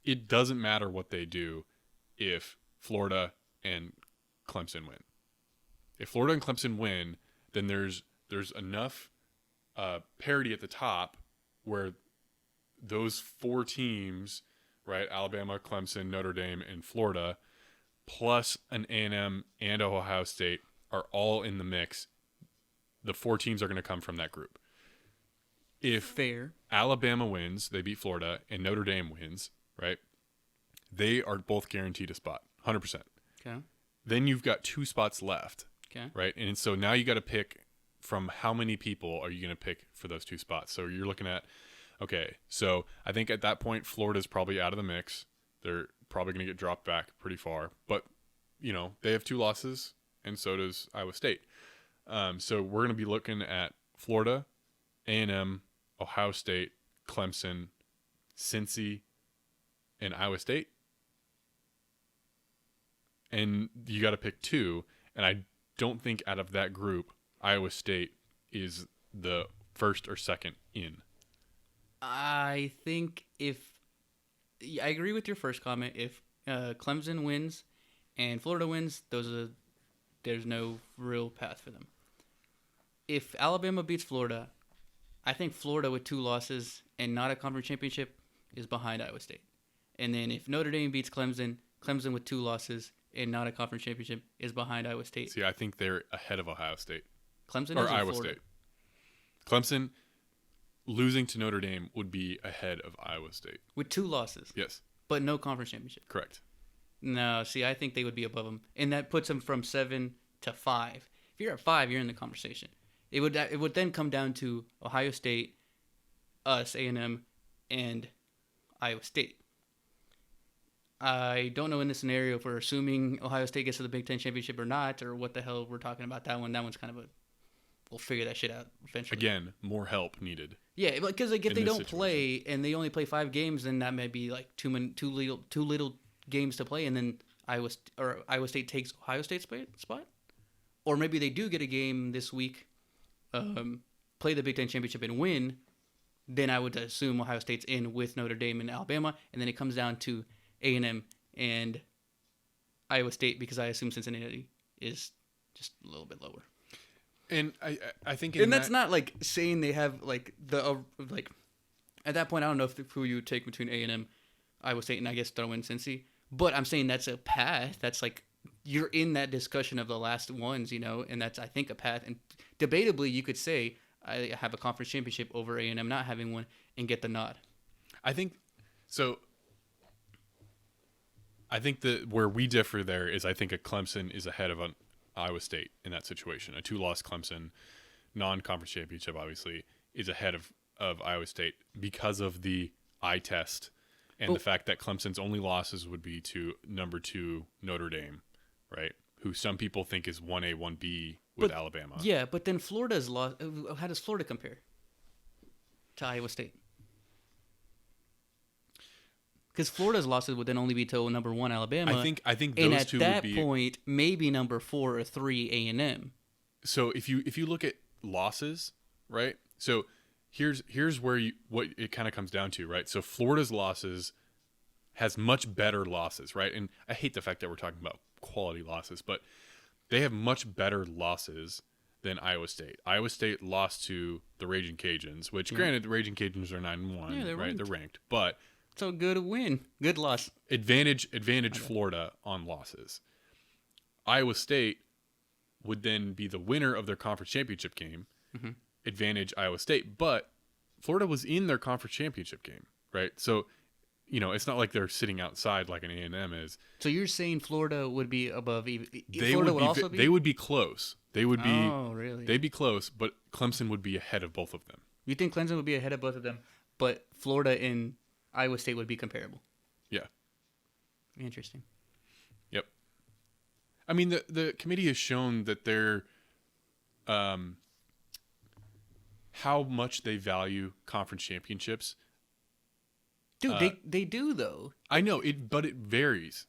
it doesn't matter what they do if Florida and Clemson win. If Florida and Clemson win, then there's enough parity at the top where those 4 teams, right, Alabama, Clemson, Notre Dame, and Florida, plus an A&M and Ohio State are all in the mix. The 4 teams are going to come from that group. If Fair. Alabama wins, they beat Florida, and Notre Dame wins, right, they are both guaranteed a spot, 100%. Okay. Then you've got 2 spots left, Okay. right? And so now you got to pick from how many people are you going to pick for those 2 spots. So you're looking at, okay, so I think at that point, Florida's probably out of the mix. They're probably going to get dropped back pretty far. But, they have 2 losses, and so does Iowa State. So we're going to be looking at Florida, A&M, Ohio State, Clemson, Cincy, and Iowa State. And you got to pick 2. And I don't think out of that group, Iowa State is the first or second in. I think I agree with your first comment. If Clemson wins and Florida wins, there's no real path for them. If Alabama beats Florida, I think Florida with 2 losses and not a conference championship is behind Iowa State. And then if Notre Dame beats Clemson with 2 losses and not a conference championship is behind Iowa State. See, I think they're ahead of Ohio State. Clemson or is Iowa Florida? State. Clemson losing to Notre Dame would be ahead of Iowa State. With 2 losses, Yes, but no conference championship. correct. No, see, I think they would be above them, and that puts them from 7 to 5. If you're at 5, you're in the conversation. It would then come down to Ohio State, us, A&M, and Iowa State. I don't know in this scenario if we're assuming Ohio State gets to the Big Ten championship or not, or what the hell we're talking about that one. That one's kind of a we'll figure that shit out eventually. Again, more help needed. Yeah, because like if they don't play and they only play 5 games, then that may be like too little games to play, and then Iowa State takes Ohio State's spot, or maybe they do get a game this week, play the Big Ten championship and win. Then I would assume Ohio State's in with Notre Dame and Alabama, and then it comes down to A&M and Iowa State because I assume Cincinnati is just a little bit lower. And I think, that's not like saying they have like the like at that point I don't know who you would take between A&M, Iowa State, and I guess throw in Cincy. But I'm saying that's a path. That's like you're in that discussion of the last ones, and that's I think a path. And debatably, you could say I have a conference championship over A&M not having one and get the nod. I think so. I think that where we differ there is I think a Clemson is ahead of an Iowa State in that situation. A 2-loss Clemson, non-conference championship, obviously, is ahead of Iowa State because of the eye test and the fact that Clemson's only losses would be to number 2 Notre Dame, right? Who some people think is 1A, 1B with Alabama. Yeah, but then Florida's loss. How does Florida compare to Iowa State? Because Florida's losses would then only be to number 1 Alabama. I think those two would be. And at that point, maybe number 4 or 3 A&M. So if you look at losses, right? So here's where what it kind of comes down to, right? So Florida's losses has much better losses, right? And I hate the fact that we're talking about quality losses, but they have much better losses than Iowa State. Iowa State lost to the Raging Cajuns, which granted the Raging Cajuns are 9-1, yeah, right? They're ranked, but so good win, good loss. Advantage Florida on losses. Iowa State would then be the winner of their conference championship game. Mm-hmm. Advantage Iowa State, but Florida was in their conference championship game, right? So, it's not like they're sitting outside like an A&M is. So you're saying Florida would be above even? They would be close. They would be. Oh, really? They'd be close, but Clemson would be ahead of both of them. You think Clemson would be ahead of both of them, but Florida and Iowa State would be comparable? Yeah. Interesting. Yep. I mean, the committee has shown that they're, how much they value conference championships. Dude, they do though. I know but it varies.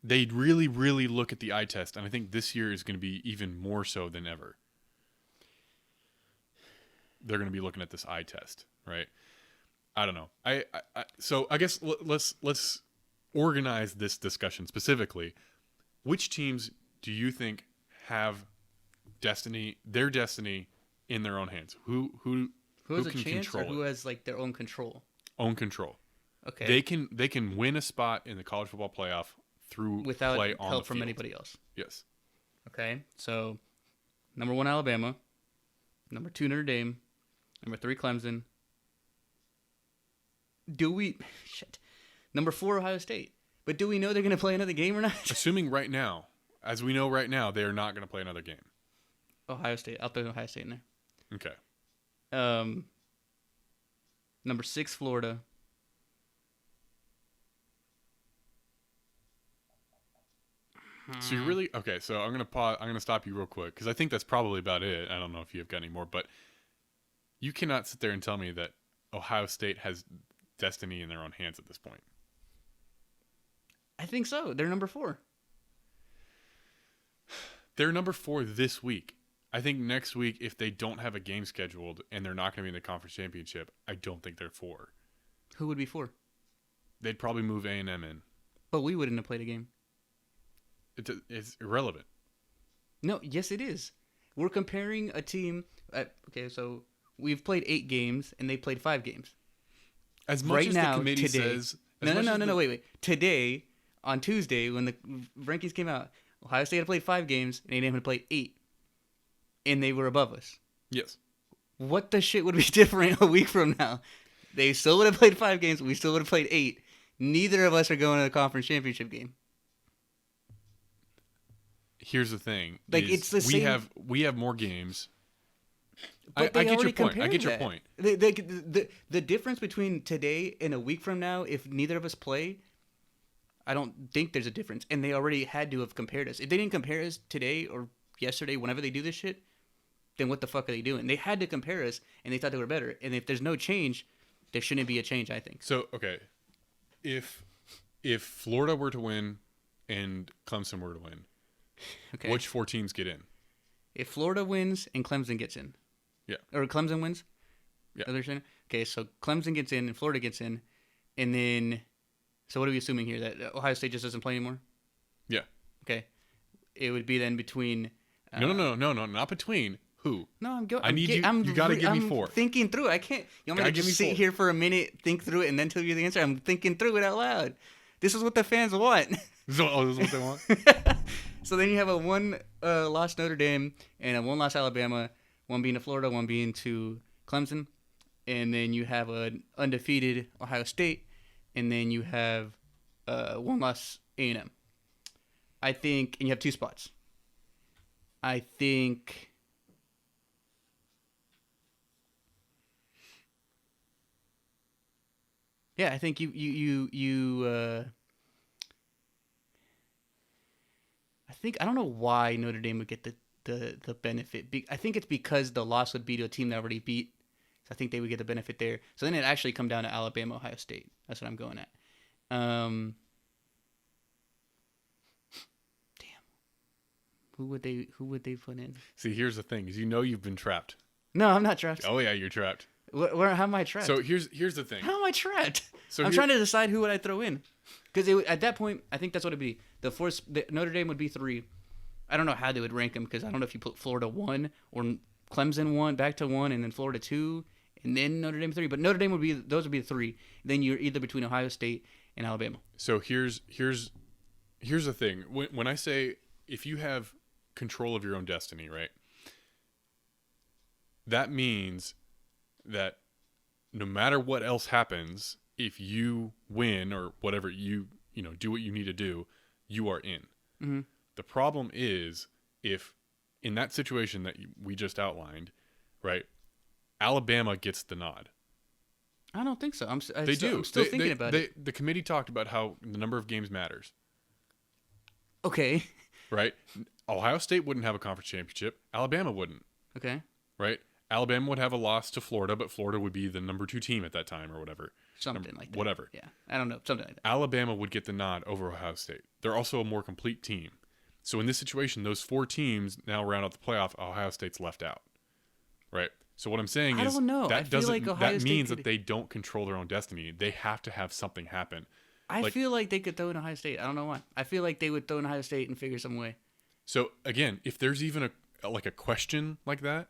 They really, really look at the eye test, and I think this year is going to be even more so than ever. They're going to be looking at this eye test, right? I don't know. So I guess let's organize this discussion specifically. Which teams do you think have their destiny in their own hands? Who has a can chance, control or who has like their own control? Own control. Okay. They can win a spot in the college football playoff through without play on help the from field. anybody else. Yes. Okay. So, number 1 Alabama, number 2 Notre Dame, number 3 Clemson. Number 4 Ohio State. But do we know they're going to play another game or not? Assuming right now, as we know right now, they are not going to play another game. Ohio State. I'll throw Ohio State in there. Okay. Number 6 Florida. So you really okay? So I'm gonna pause. I'm gonna stop you real quick because I think that's probably about it. I don't know if you've got any more, but you cannot sit there and tell me that Ohio State has destiny in their own hands at this point. I think so. They're number 4. They're number 4 this week. I think next week, if they don't have a game scheduled and they're not going to be in the conference championship, I don't think they're 4. Who would be 4? They'd probably move A&M in. But we wouldn't have played a game. It's irrelevant. No, yes, it is. We're comparing a team. Okay, so we've played 8 games and they played 5 games. As much right as now, the committee today, says. No, wait. Today, on Tuesday, when the rankings came out, Ohio State had played 5 games and A&M had played 8. And they were above us. Yes. What the shit would be different a week from now? They still would have played 5 games. We still would have played 8. Neither of us are going to the conference championship game. Here's the thing. Like it's the same. We have more games. But I get your point. I get your point. The difference between today and a week from now, if neither of us play, I don't think there's a difference. And they already had to have compared us. If they didn't compare us today or yesterday, whenever they do this shit, then what the fuck are they doing? They had to compare us, and they thought they were better. And if there's no change, there shouldn't be a change, I think. So, okay. If Florida were to win and Clemson were to win, okay, which 4 teams get in? If Florida wins and Clemson gets in. Yeah. Or Clemson wins? Yeah. Okay, so Clemson gets in and Florida gets in. And then, so what are we assuming here? That Ohio State just doesn't play anymore? Yeah. Okay. It would be then between... No, not between. Who? No, I'm going. I need you. You got to give me 4. I'm thinking through. I can't. You want me to just sit here for a minute, think through it, and then tell you the answer? I'm thinking through it out loud. This is what the fans want. This is what they want? So then you have a 1 loss Notre Dame and a 1 loss Alabama, 1 being to Florida, 1 being to Clemson. And then you have an undefeated Ohio State. And then you have 1 loss A&M. I think, and you have 2 spots. I think... Yeah, I think I think, I don't know why Notre Dame would get the benefit. I think it's because the loss would be to a team that already beat. So I think they would get the benefit there. So then it actually come down to Alabama, Ohio State. That's what I'm going at. Damn. Who would they put in? See, here's the thing: is you've been trapped. No, I'm not trapped. Oh yeah, you're trapped. How am I trapped? So here's the thing. How am I trapped? So I'm trying to decide who would I throw in, because at that point I think that's what it'd be. The Notre Dame would be 3. I don't know how they would rank them, because I don't know if you put Florida 1 or Clemson 1 back to 1 and then Florida 2 and then Notre Dame 3. But Notre Dame would be the 3. Then you're either between Ohio State and Alabama. So here's the thing. When I say if you have control of your own destiny, right? That means that no matter what else happens, if you win or whatever you do what you need to do, you are in. Mm-hmm. The problem is if in that situation that we just outlined, right, Alabama gets the nod. I don't think so. I'm still thinking about it. The committee talked about how the number of games matters. Okay. Right? Ohio State wouldn't have a conference championship. Alabama wouldn't. Okay. Right? Alabama would have a loss to Florida, but Florida would be the number 2 team at that time or whatever. Something like that. Whatever. Yeah. I don't know. Something like that. Alabama would get the nod over Ohio State. They're also a more complete team. So in this situation, those 4 teams now round out the playoff. Ohio State's left out. Right? So what I'm saying is that means that they don't control their own destiny. They have to have something happen. I feel like they could throw in Ohio State. I don't know why. I feel like they would throw in Ohio State and figure some way. So again, if there's even a question like that,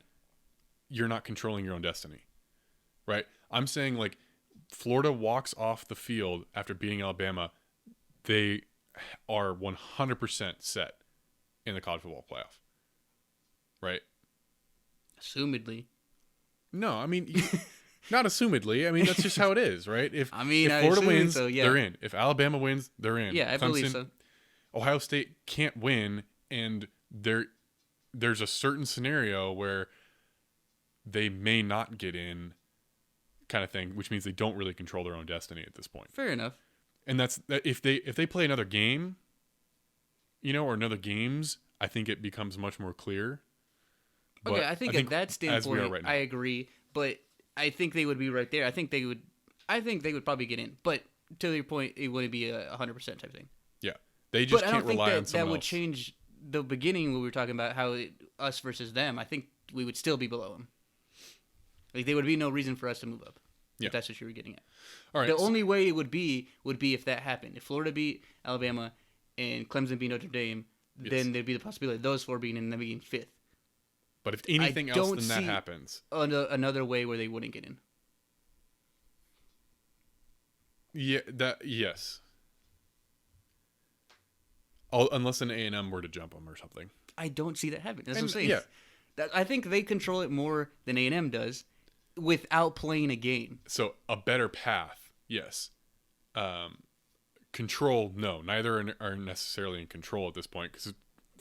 you're not controlling your own destiny, right? I'm saying like Florida walks off the field after beating Alabama, they are 100% set in the college football playoff, right? Assumedly. No, I mean, not assumedly. I mean, that's just how it is, right? If Florida wins, so, yeah. They're in. If Alabama wins, they're in. Yeah, I believe so. Ohio State can't win, and there's a certain scenario where they may not get in, kind of thing, which means they don't really control their own destiny at this point. Fair enough. And that's if they play another game, or another games, I think it becomes much more clear. Okay, I think at that standpoint, right, I agree, but I think they would be right there. I think they would probably get in, but to your point, it wouldn't be 100% type thing. Yeah, they just can't rely on someone else. But I don't think that would change the beginning when we were talking about how us versus them. I think we would still be below them. Like there would be no reason for us to move up. Yeah. If that's what you were getting at. All right. The only way it would be if that happened. If Florida beat Alabama and Clemson beat Notre Dame, then there'd be the possibility of those 4 being in and them being 5th. But if anything else than that happens, another way where they wouldn't get in. Yeah, yes. Unless an A&M were to jump them or something. I don't see that happening. That's what I'm saying. Yeah. I think they control it more than A&M does without playing a game. So a better path, yes. Control, no. Neither are necessarily in control at this point because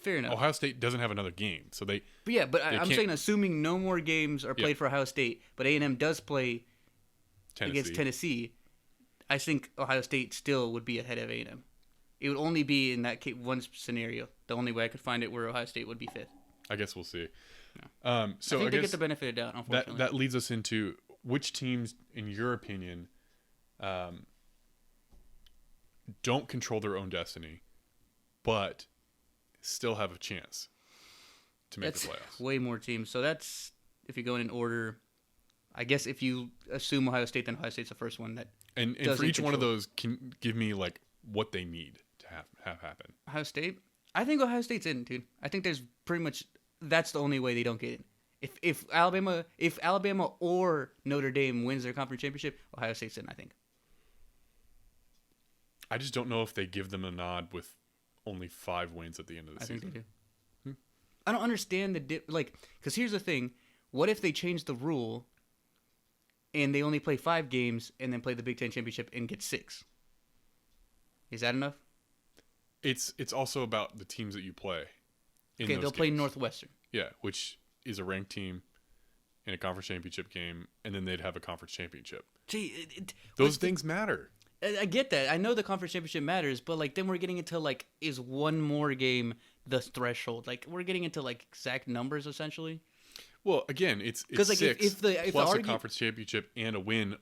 fair enough. Ohio State doesn't have another game, so they. But yeah, but I'm saying assuming no more games are played for Ohio State, but A&M does play against Tennessee. I think Ohio State still would be ahead of A&M. It would only be in that one scenario. The only way I could find it where Ohio State would be 5th. I guess we'll see. No. So I think they get the benefit of doubt, unfortunately. That leads us into which teams, in your opinion, don't control their own destiny, but still have a chance to make the playoffs. Way more teams. So that's, if you're going in order, I guess if you assume Ohio State, then Ohio State's the first one that And for each one of those, can give me like what they need to have happen. Ohio State? I think Ohio State's in, dude. I think there's pretty much, that's the only way they don't get in. If Alabama or Notre Dame wins their conference championship, Ohio State's in, I think. I just don't know if they give them a nod with only 5 wins at the end of the season. I think they do. I don't understand because here's the thing. What if they change the rule and they only play 5 games and then play the Big Ten championship and get 6? Is that enough? It's also about the teams that you play. Okay, they'll play Northwestern. Yeah, which is a ranked team in a conference championship game, and then they'd have a conference championship. Gee, those things matter. I get that. I know the conference championship matters, but then we're getting into is one more game the threshold? We're getting into exact numbers essentially. Well, again, it's 6 plus a conference championship and a win.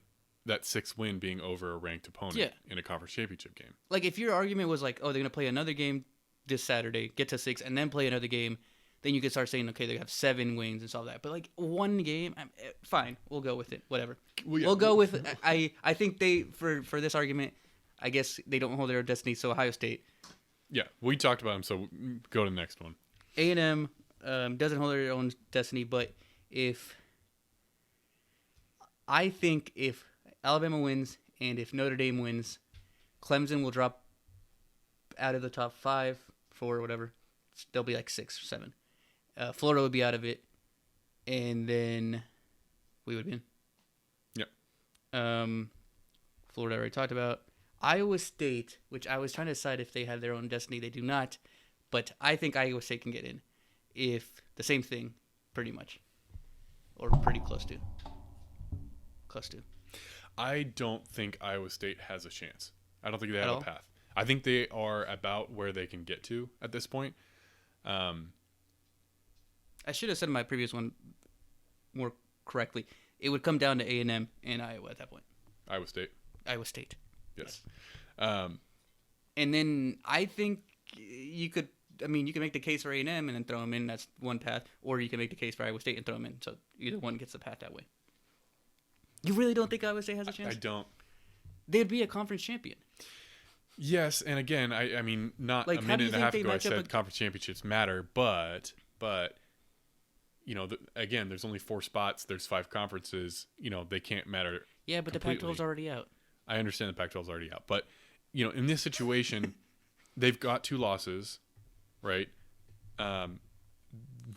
That 6th win being over a ranked opponent in a conference championship game. If your argument was they're going to play another game this Saturday, get to 6, and then play another game, then you could start saying, okay, they have 7 wins and stuff like that. But one game, fine, we'll go with it. Whatever. We'll go with. I think they for this argument, I guess they don't hold their own destiny. So Ohio State. Yeah, we talked about them. So go to the next one. A&M doesn't hold their own destiny, but if Alabama wins and if Notre Dame wins, Clemson will drop out of the top 5, 4, whatever. They'll be 6 or 7. Florida would be out of it, and then we would be in. Yep. Florida I already talked about. Iowa State, which I was trying to decide if they have their own destiny. They do not, but I think Iowa State can get in. If the same thing, pretty much, or pretty close to. I don't think Iowa State has a chance. I don't think they have a path. I think they are about where they can get to at this point. I should have said in my previous one more correctly. It would come down to A&M and Iowa at that point. Iowa State. Yes. And then I think you could make the case for A&M and then throw them in. That's one path. Or you can make the case for Iowa State and throw them in. So either one gets the path that way. You really don't think Iowa State has a chance? I don't. They'd be a conference champion. Yes, and again, I mean, not a minute and a half ago I said conference championships matter, but again, there's only 4 spots. There's 5 conferences. They can't matter. Yeah, but completely. The Pac-12's already out. I understand the Pac-12's already out, but in this situation, they've got 2 losses, right?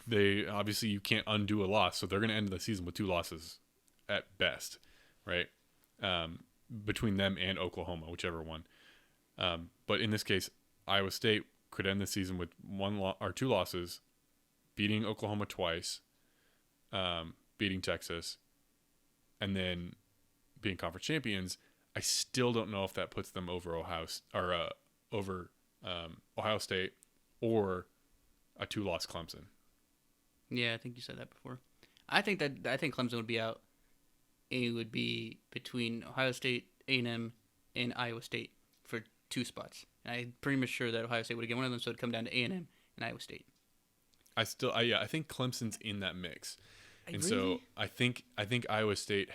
They obviously you can't undo a loss, so they're going to end the season with 2 losses at best, right? Between them and Oklahoma, whichever one. But in this case, Iowa State could end the season with 2 losses, beating Oklahoma twice, beating Texas, and then being conference champions. I still don't know if that puts them over Ohio State or a 2-loss Clemson. Yeah, I think you said that before. I think Clemson would be out. It would be between Ohio State, A&M, and Iowa State for 2 spots. And I'm pretty much sure that Ohio State would get one of them, so it'd come down to A&M and Iowa State. I think Clemson's in that mix, so I think Iowa State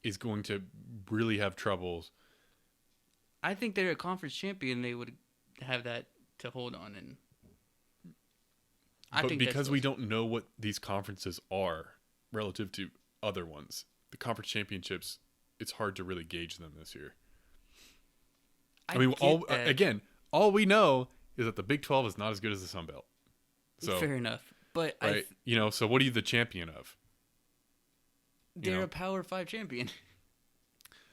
is going to really have troubles. I think they're a conference champion. They would have that to hold on, but because we don't know what these conferences are relative to other ones, the conference championships, it's hard to really gauge them this year. All we know is that the Big 12 is not as good as the Sun Belt. So fair enough, but right, so what are you the champion of? They're a Power 5 champion.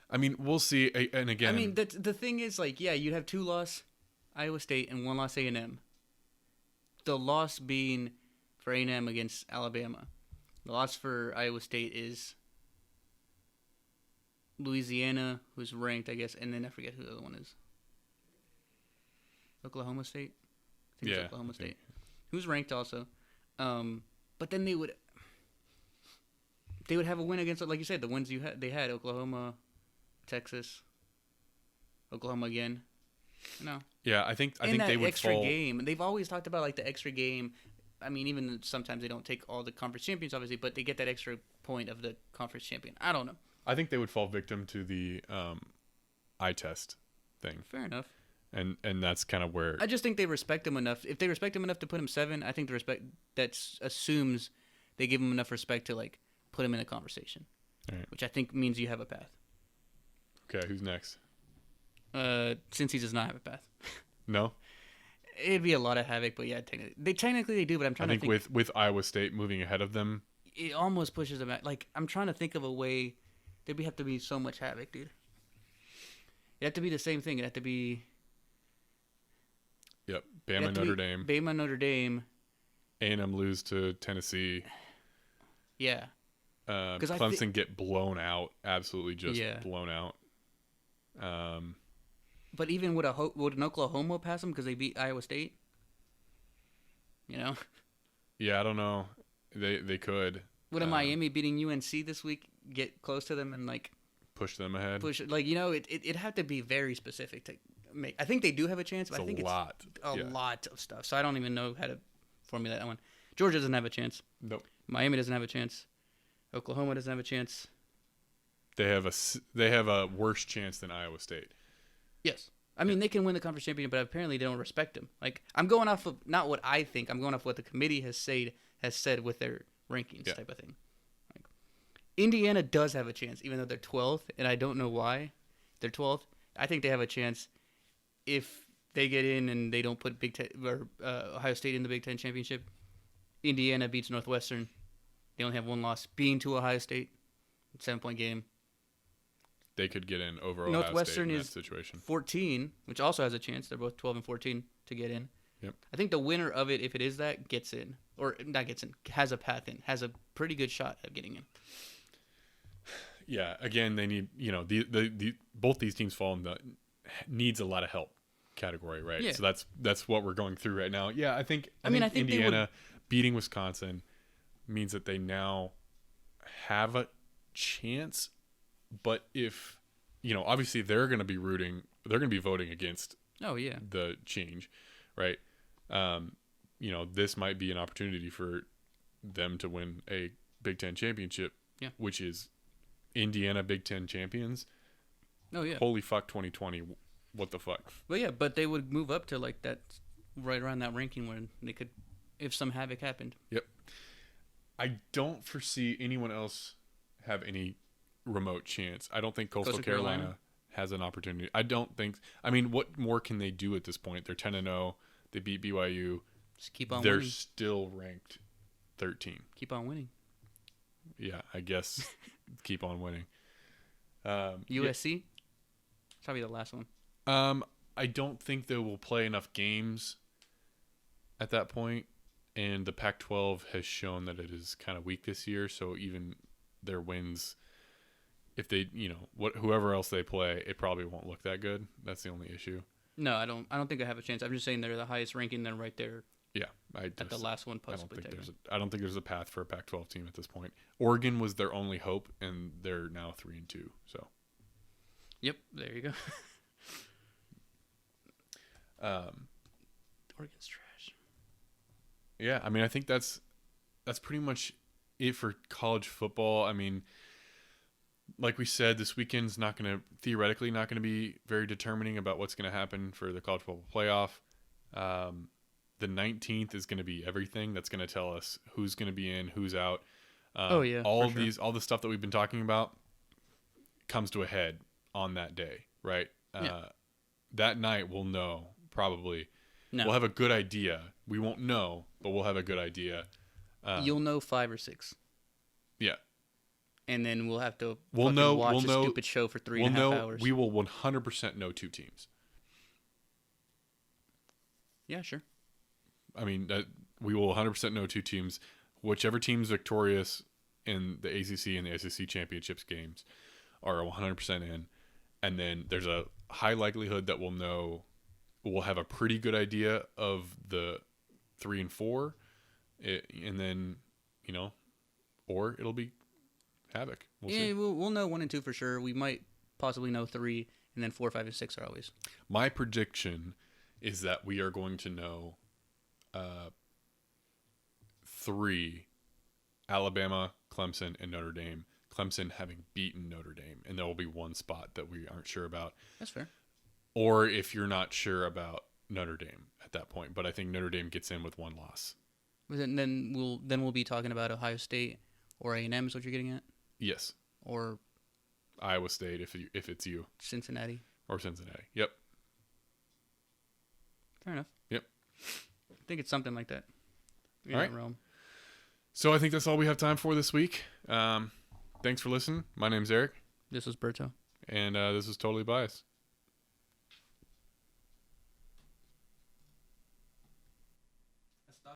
I mean, we'll see. And again, I mean, the thing is, you'd have 2 loss Iowa State and 1 loss A&M. The loss being for A&M against Alabama. The loss for Iowa State is Louisiana, who's ranked, I guess, and then I forget who the other one is. Oklahoma State. I think Yeah, it's Oklahoma State. Who's ranked also. But then they would have a win against, like you said, the ones they had Oklahoma, Texas, Oklahoma again. No. Yeah, I think they would extra fall. game. They've always talked about like the extra game. I mean, even sometimes they don't take all the conference champions, obviously, but they get that extra point of the conference champion. I don't know. I think they would fall victim to the eye test thing. Fair enough. And that's kind of where I just think they respect him enough. If they respect him enough to put him 7, I think the respect that assumes they give him enough respect to like put him in a conversation, right. Which I think means you have a path. Okay, who's next? Since he does not have a path. No. It'd be a lot of havoc, but yeah, technically they do. But I'm trying to think with Iowa State moving ahead of them, it almost pushes them out. Like I'm trying to think of a way. There'd have to be so much havoc, dude. It'd have to be the same thing. It'd have to be. Yep, Bama, Notre Dame. Bama, Notre Dame. A&M lose to Tennessee. Yeah. Clemson get blown out, absolutely just blown out. But even would an Oklahoma pass them because they beat Iowa State? You know? Yeah, I don't know. They could. Would a Miami beating UNC this week get close to them and like push them ahead? It'd have to be very specific to make. I think they do have a chance, but I think it's a lot of stuff. So I don't even know how to formulate that one. Georgia doesn't have a chance. Nope. Miami doesn't have a chance. Oklahoma doesn't have a chance. They have a worse chance than Iowa State. Yes. I mean, they can win the conference championship, but apparently they don't respect him. Like, I'm going off of not what I think. I'm going off what the committee has said with their rankings type of thing. Like, Indiana does have a chance, even though they're 12th, and I don't know why they're 12th. I think they have a chance if they get in and they don't put Ohio State in the Big Ten championship. Indiana beats Northwestern. They only have one loss, being to Ohio State. 7-point game. They could get in over Ohio Northwestern State in that is situation. 14, which also has a chance. They're both 12 and 14 to get in. Yep. I think the winner of it, if it is that, gets in. Or not gets in, has a path in. Has a pretty good shot at getting in. Yeah, again, they need, the both these teams fall in the needs a lot of help category, right? Yeah. So that's what we're going through right now. Yeah, I think think Indiana beating Wisconsin means that they now have a chance. But if, obviously they're going to be voting against the change, right? This might be an opportunity for them to win a Big Ten championship, which is Indiana Big Ten champions. Oh, yeah. Holy fuck, 2020. What the fuck? But they would move up to like that, right around that ranking where they could, if some havoc happened. Yep. I don't foresee anyone else have any remote chance. I don't think Coastal Carolina has an opportunity. What more can they do at this point? They're 10-0. They beat BYU. Just keep on They're winning. still ranked 13. Keep on winning. Yeah, I guess keep on winning. USC? Probably the last one. I don't think they will play enough games at that point, and the Pac-12 has shown that it is kind of weak this year, so even their wins, if they, whoever else they play, it probably won't look that good. That's the only issue. No, I don't think I have a chance. I'm just saying they're the highest ranking. They're right there. Yeah, at the last one possibly. I don't think there's a path for a Pac-12 team at this point. Oregon was their only hope, and they're now 3-2. So. Yep, there you go. Oregon's trash. Yeah, I think that's pretty much it for college football. Like we said, this weekend's theoretically not going to be very determining about what's going to happen for the college football playoff. The 19th is going to be everything. That's going to tell us who's going to be in, who's out. All the stuff that we've been talking about comes to a head on that day, right? That night we'll know probably. No. We'll have a good idea. We won't know, but we'll have a good idea. You'll know 5 or 6. Yeah. And then we'll have to watch a stupid show for 3.5 hours. We will 100% know 2 teams. Yeah, sure. We will 100% know 2 teams. Whichever team's victorious in the ACC and the SEC championships games are 100% in. And then there's a high likelihood that we'll know we'll have a pretty good idea of the 3 and 4, and then or it'll be havoc. We'll see. We'll know 1 and 2 for sure. We might possibly know 3, and then 4, 5, and 6 are always. My prediction is that we are going to know 3: Alabama, Clemson, and Notre Dame. Clemson having beaten Notre Dame, and there will be one spot that we aren't sure about. That's fair. Or if you're not sure about Notre Dame at that point, but I think Notre Dame gets in with 1 loss. Then we'll be talking about Ohio State or A&M is what you're getting at? Yes. Or Iowa State if it's you. Cincinnati. Or Cincinnati. Yep. Fair enough. Yep. I think it's something like that. All right. Realm. So I think that's all we have time for this week. Thanks for listening. My name's Eric. This is Berto. And this is Totally Biased.